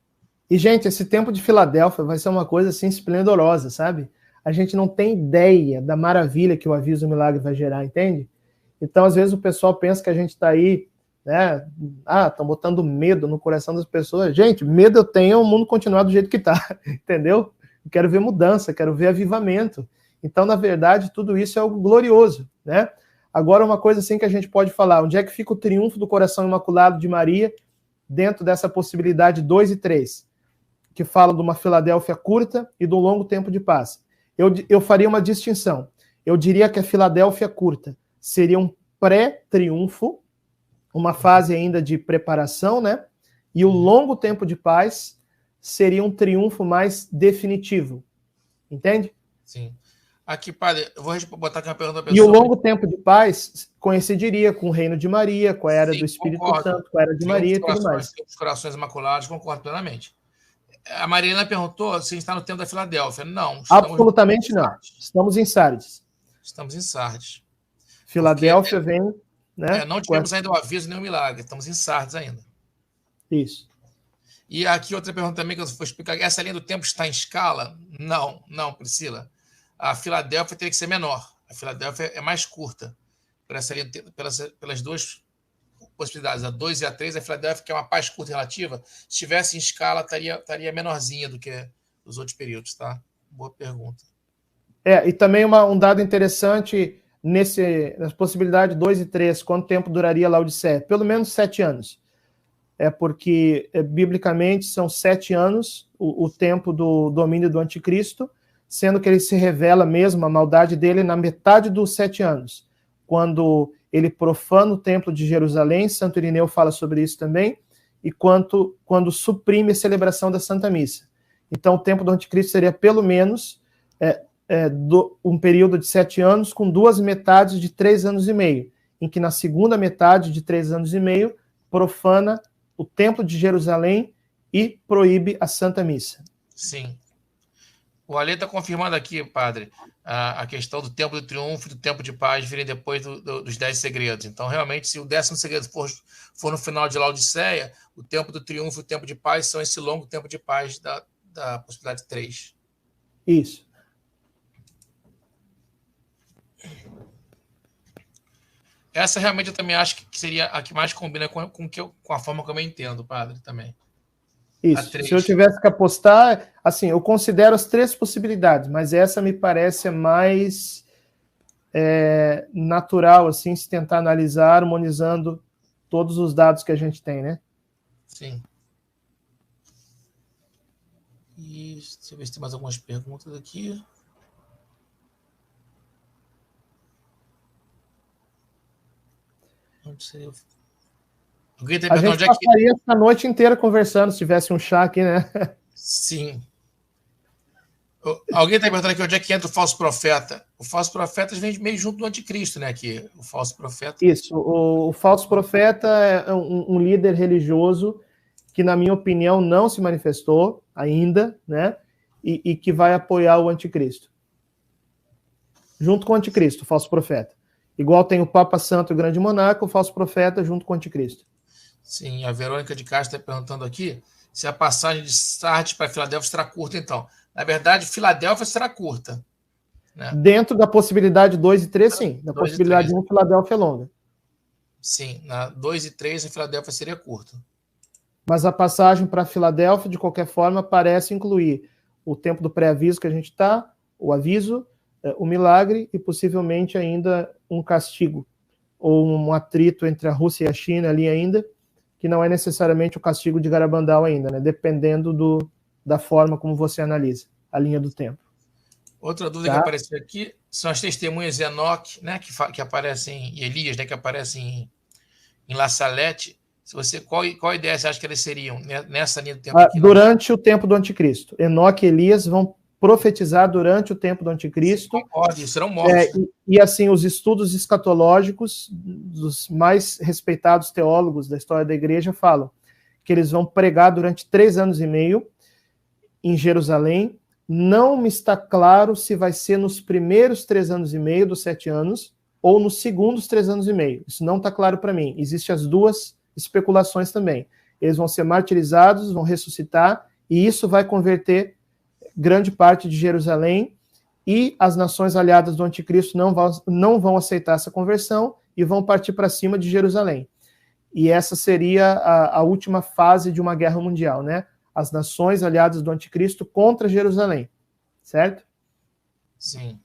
E, gente, esse tempo de Filadélfia vai ser uma coisa assim esplendorosa, sabe? A gente não tem ideia da maravilha que o aviso do milagre vai gerar, entende? Então, às vezes, o pessoal pensa que a gente está aí, né? Estão botando medo no coração das pessoas. Gente, medo eu tenho, é o mundo continuar do jeito que está, entendeu? Eu quero ver mudança, quero ver avivamento. Então, na verdade, tudo isso é algo glorioso, né? Agora, uma coisa assim que a gente pode falar, onde é que fica o triunfo do coração imaculado de Maria dentro dessa possibilidade 2 e 3? Que fala de uma Filadélfia curta e do longo tempo de paz. Eu faria uma distinção. Eu diria que a Filadélfia curta seria um pré-triunfo, uma fase ainda de preparação, né? E o longo tempo de paz seria um triunfo mais definitivo. Entende? Sim. Aqui, padre, eu vou botar aqui uma pergunta para pessoa. E o longo tempo de paz coincidiria com o reino de Maria, com a era do Espírito Santo, com a era de Maria e tudo mais. Os corações imaculados, concordo plenamente. A Marilena perguntou se a gente está no tempo da Filadélfia. Não. Absolutamente não. Estamos em Sardes. Estamos em Sardes. Filadélfia vem... Né? Não tivemos ainda o aviso nem o milagre. Estamos em Sardes ainda. Isso. E aqui outra pergunta também que eu vou explicar. Essa linha do tempo está em escala? Não, Priscila. A Filadélfia teria que ser menor. A Filadélfia é mais curta. Por essa linha, pelas duas possibilidades, a 2 e a 3, a Filadélfia, que é uma paz curta relativa, se estivesse em escala, estaria menorzinha do que os outros períodos, tá? Boa pergunta. E também um dado interessante, Nessa possibilidade 2 e 3, quanto tempo duraria a Laodiceia? Pelo menos 7 anos. Porque, biblicamente, são 7 anos o tempo do domínio do anticristo, sendo que ele se revela mesmo, a maldade dele, na metade dos 7 anos, quando ele profana o templo de Jerusalém, Santo Irineu fala sobre isso também, e quando suprime a celebração da Santa Missa. Então, o tempo do anticristo seria pelo menos um período de 7 anos, com 2 metades de 3 anos e meio, em que na segunda metade de 3 anos e meio, profana o templo de Jerusalém e proíbe a Santa Missa. Sim. O Ale está confirmando aqui, padre, a questão do tempo do triunfo e do tempo de paz virem depois dos 10 segredos. Então, realmente, se o 10º segredo for no final de Laodiceia, o tempo do triunfo e o tempo de paz são esse longo tempo de paz da possibilidade 3. Isso. Essa realmente eu também acho que seria a que mais combina com a forma como eu entendo, padre, também. Isso. Se eu tivesse que apostar, assim, eu considero as 3 possibilidades, mas essa me parece mais natural, assim, se tentar analisar, harmonizando todos os dados que a gente tem, né? Sim. E deixa eu ver se tem mais algumas perguntas aqui. Onde seria? A gente passaria essa noite inteira conversando, se tivesse um chá aqui, né? Sim. Alguém está perguntando aqui onde é que entra o falso profeta. O falso profeta vem meio junto do anticristo, né? Aqui, o falso profeta. Isso. O falso profeta é um líder religioso que, na minha opinião, não se manifestou ainda, né? E que vai apoiar o anticristo. Junto com o anticristo, o falso profeta. Igual tem o Papa Santo e o Grande Monarca, o falso profeta junto com o anticristo. Sim, a Verônica de Castro está perguntando aqui se a passagem de Sardes para Filadélfia será curta, então. Na verdade, Filadélfia será curta. Né? Dentro da possibilidade 2 e 3, sim. Da possibilidade 1, Filadélfia é longa. Sim, na 2 e 3, a Filadélfia seria curta. Mas a passagem para Filadélfia, de qualquer forma, parece incluir o tempo do pré-aviso que a gente está, o aviso, o milagre e possivelmente ainda um castigo, ou um atrito entre a Rússia e a China ali ainda, que não é necessariamente o castigo de Garabandal ainda, né? Dependendo da forma como você analisa a linha do tempo. Outra dúvida que apareceu aqui são as testemunhas de Enoque, né, que aparecem, e Elias, né, que aparecem em La Salette. Qual ideia você acha que eles seriam nessa linha do tempo? Durante o tempo do anticristo. Enoque e Elias vão profetizar durante o tempo do anticristo. Concordo, serão mortos. E assim, os estudos escatológicos dos mais respeitados teólogos da história da igreja falam que eles vão pregar durante 3 anos e meio em Jerusalém. Não me está claro se vai ser nos primeiros 3 anos e meio dos 7 anos ou nos segundos 3 anos e meio. Isso não está claro para mim. Existem as 2 especulações também. Eles vão ser martirizados, vão ressuscitar, e isso vai converter grande parte de Jerusalém, e as nações aliadas do anticristo não vão aceitar essa conversão e vão partir para cima de Jerusalém. E essa seria a última fase de uma guerra mundial, né? As nações aliadas do anticristo contra Jerusalém, certo? Sim.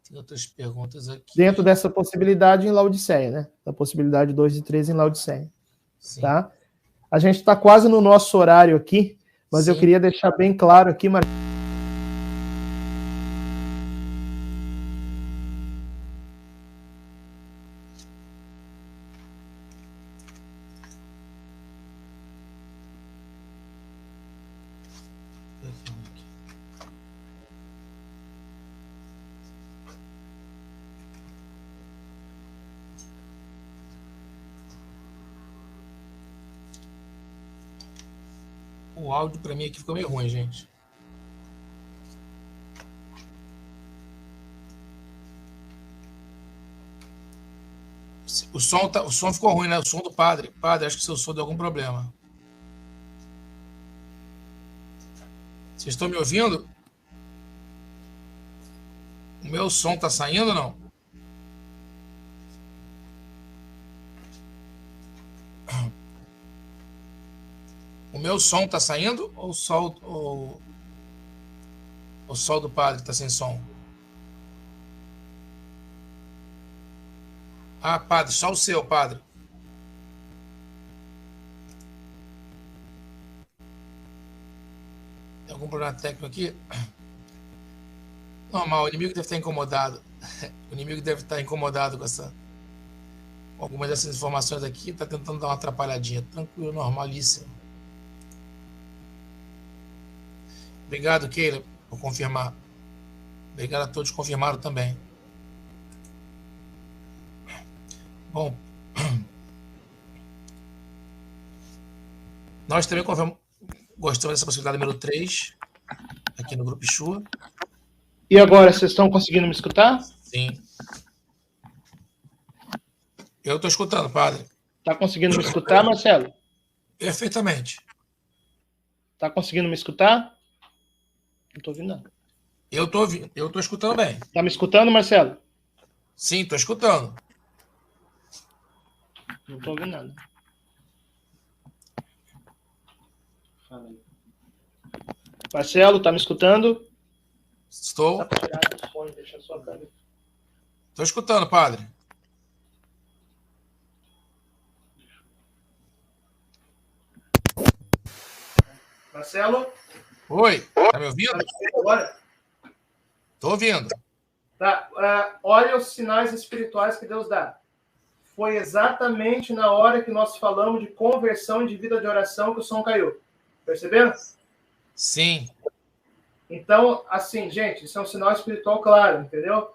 Tem outras perguntas aqui. Dentro dessa possibilidade em Laodiceia, né? Da possibilidade 2 e 3 em Laodiceia. Sim. Tá? A gente está quase no nosso horário aqui, mas sim, eu queria deixar bem claro aqui, O áudio para mim aqui ficou meio ruim, gente. O som ficou ruim, né? O som do padre. Padre, acho que seu som deu algum problema. Vocês estão me ouvindo? O meu som tá saindo ou não? O meu som tá saindo ou o sol do padre tá sem som? Ah, padre, só o seu, padre. Tem algum problema técnico aqui? Normal, o inimigo deve estar incomodado. O inimigo deve estar incomodado com algumas dessas informações aqui. Está tentando dar uma atrapalhadinha. Tranquilo, normalíssimo. Obrigado, Keila, por confirmar. Obrigado a todos que confirmaram também. Bom, nós também gostamos dessa possibilidade número 3, aqui no Grupo Shua. E agora, vocês estão conseguindo me escutar? Sim. Eu estou escutando, padre. Está conseguindo me escutar, Marcelo? Perfeitamente. Está conseguindo me escutar? Não estou ouvindo nada. Eu estou escutando bem. Está me escutando, Marcelo? Sim, estou escutando. Não estou ouvindo nada. Marcelo, está me escutando? Estou. Dá para tirar o fone, deixa a sua câmera. Estou escutando, padre. Marcelo? Oi, tá me ouvindo? Tá me ouvindo agora? Estou ouvindo. Tá. Olha os sinais espirituais que Deus dá. Foi exatamente na hora que nós falamos de conversão e de vida de oração que o som caiu. Perceberam? Sim. Então, assim, gente, isso é um sinal espiritual claro, entendeu?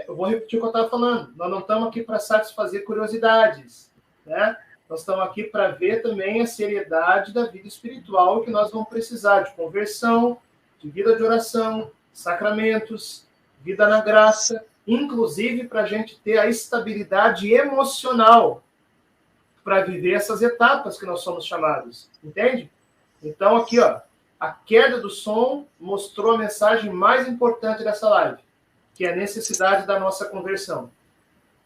Eu vou repetir o que eu estava falando. Nós não estamos aqui para satisfazer curiosidades, né? Nós estamos aqui para ver também a seriedade da vida espiritual que nós vamos precisar de conversão, de vida de oração, sacramentos, vida na graça, inclusive para a gente ter a estabilidade emocional para viver essas etapas que nós somos chamados, entende? Então, aqui, ó, a queda do som mostrou a mensagem mais importante dessa live, que é a necessidade da nossa conversão.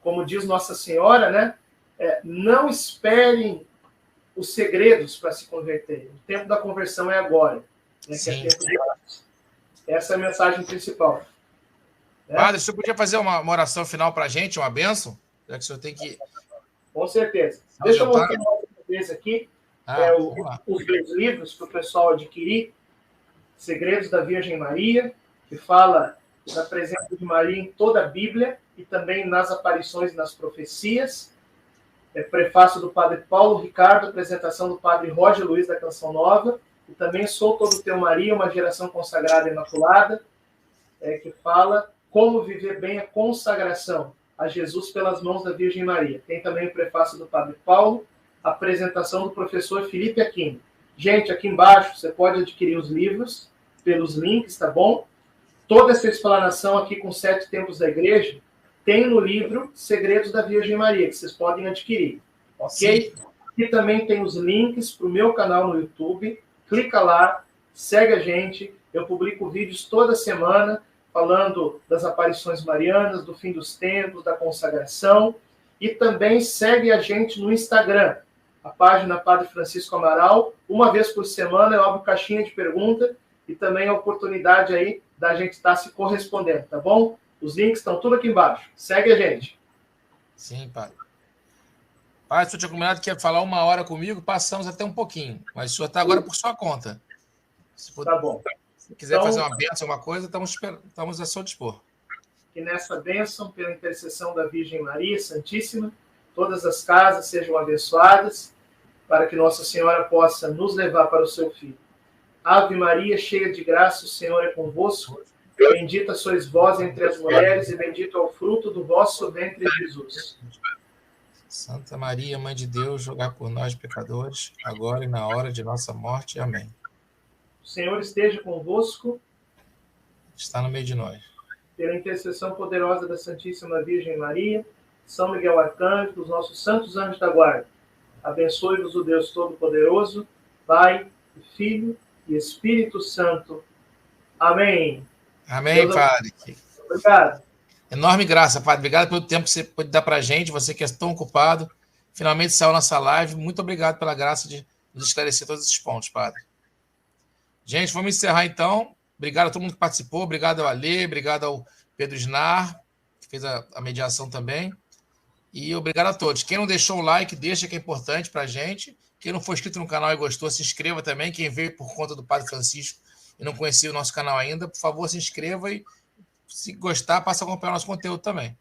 Como diz Nossa Senhora, né? Não esperem os segredos para se converter. O tempo da conversão é agora. Né? Que é tempo de... Essa é a mensagem principal. Né? Padre, o senhor podia fazer uma oração final para a gente, uma bênção? Já que o senhor tem que... Com certeza. Deixa eu mostrar uma vez aqui os 2 livros para o pessoal adquirir. Segredos da Virgem Maria, que fala da presença de Maria em toda a Bíblia e também nas aparições e nas profecias. Prefácio do Padre Paulo Ricardo, apresentação do Padre Roger Luiz da Canção Nova, e também Sou Todo Teu Maria, uma geração consagrada e imaculada, que fala como viver bem a consagração a Jesus pelas mãos da Virgem Maria. Tem também o prefácio do Padre Paulo, a apresentação do professor Felipe Aquino. Gente, aqui embaixo você pode adquirir os livros pelos links, tá bom? Toda essa explanação aqui com 7 tempos da igreja tem no livro Segredos da Virgem Maria, que vocês podem adquirir, ok? Sim. E também tem os links para o meu canal no YouTube. Clica lá, segue a gente. Eu publico vídeos toda semana falando das aparições marianas, do fim dos tempos, da consagração. E também segue a gente no Instagram, a página Padre Francisco Amaral. Uma vez por semana eu abro caixinha de pergunta e também a oportunidade aí da gente estar se correspondendo, tá bom? Os links estão tudo aqui embaixo. Segue a gente. Sim, padre. Padre, o senhor tinha combinado que ia falar 1 hora comigo, passamos até um pouquinho. Mas o senhor está agora por sua conta. Tá bom. Se quiser então, fazer uma bênção, alguma coisa, estamos a seu dispor. Que nessa bênção, pela intercessão da Virgem Maria Santíssima, todas as casas sejam abençoadas, para que Nossa Senhora possa nos levar para o seu Filho. Ave Maria, cheia de graça, o Senhor é convosco. Bendita sois vós entre as mulheres, e bendito é o fruto do vosso ventre, Jesus. Santa Maria, Mãe de Deus, rogai por nós, pecadores, agora e na hora de nossa morte. Amém. O Senhor esteja convosco. Está no meio de nós. Pela intercessão poderosa da Santíssima Virgem Maria, São Miguel Arcanjo, dos nossos santos anjos da guarda, abençoe-vos o Deus Todo-Poderoso, Pai, Filho e Espírito Santo. Amém. Amém, Deus, Padre. Obrigado. Enorme graça, Padre. Obrigado pelo tempo que você pode dar para a gente, você que é tão ocupado. Finalmente saiu nossa live. Muito obrigado pela graça de nos esclarecer todos esses pontos, Padre. Gente, vamos encerrar então. Obrigado a todo mundo que participou. Obrigado ao Alê, obrigado ao Pedro Snar, que fez a mediação também. E obrigado a todos. Quem não deixou o like, deixa, que é importante para a gente. Quem não for inscrito no canal e gostou, se inscreva também. Quem veio por conta do Padre Francisco e não conhecia o nosso canal ainda, por favor, se inscreva e, se gostar, passa a acompanhar o nosso conteúdo também.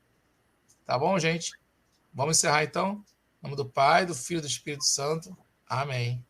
Tá bom, gente? Vamos encerrar, então. Em nome do Pai, do Filho e do Espírito Santo. Amém.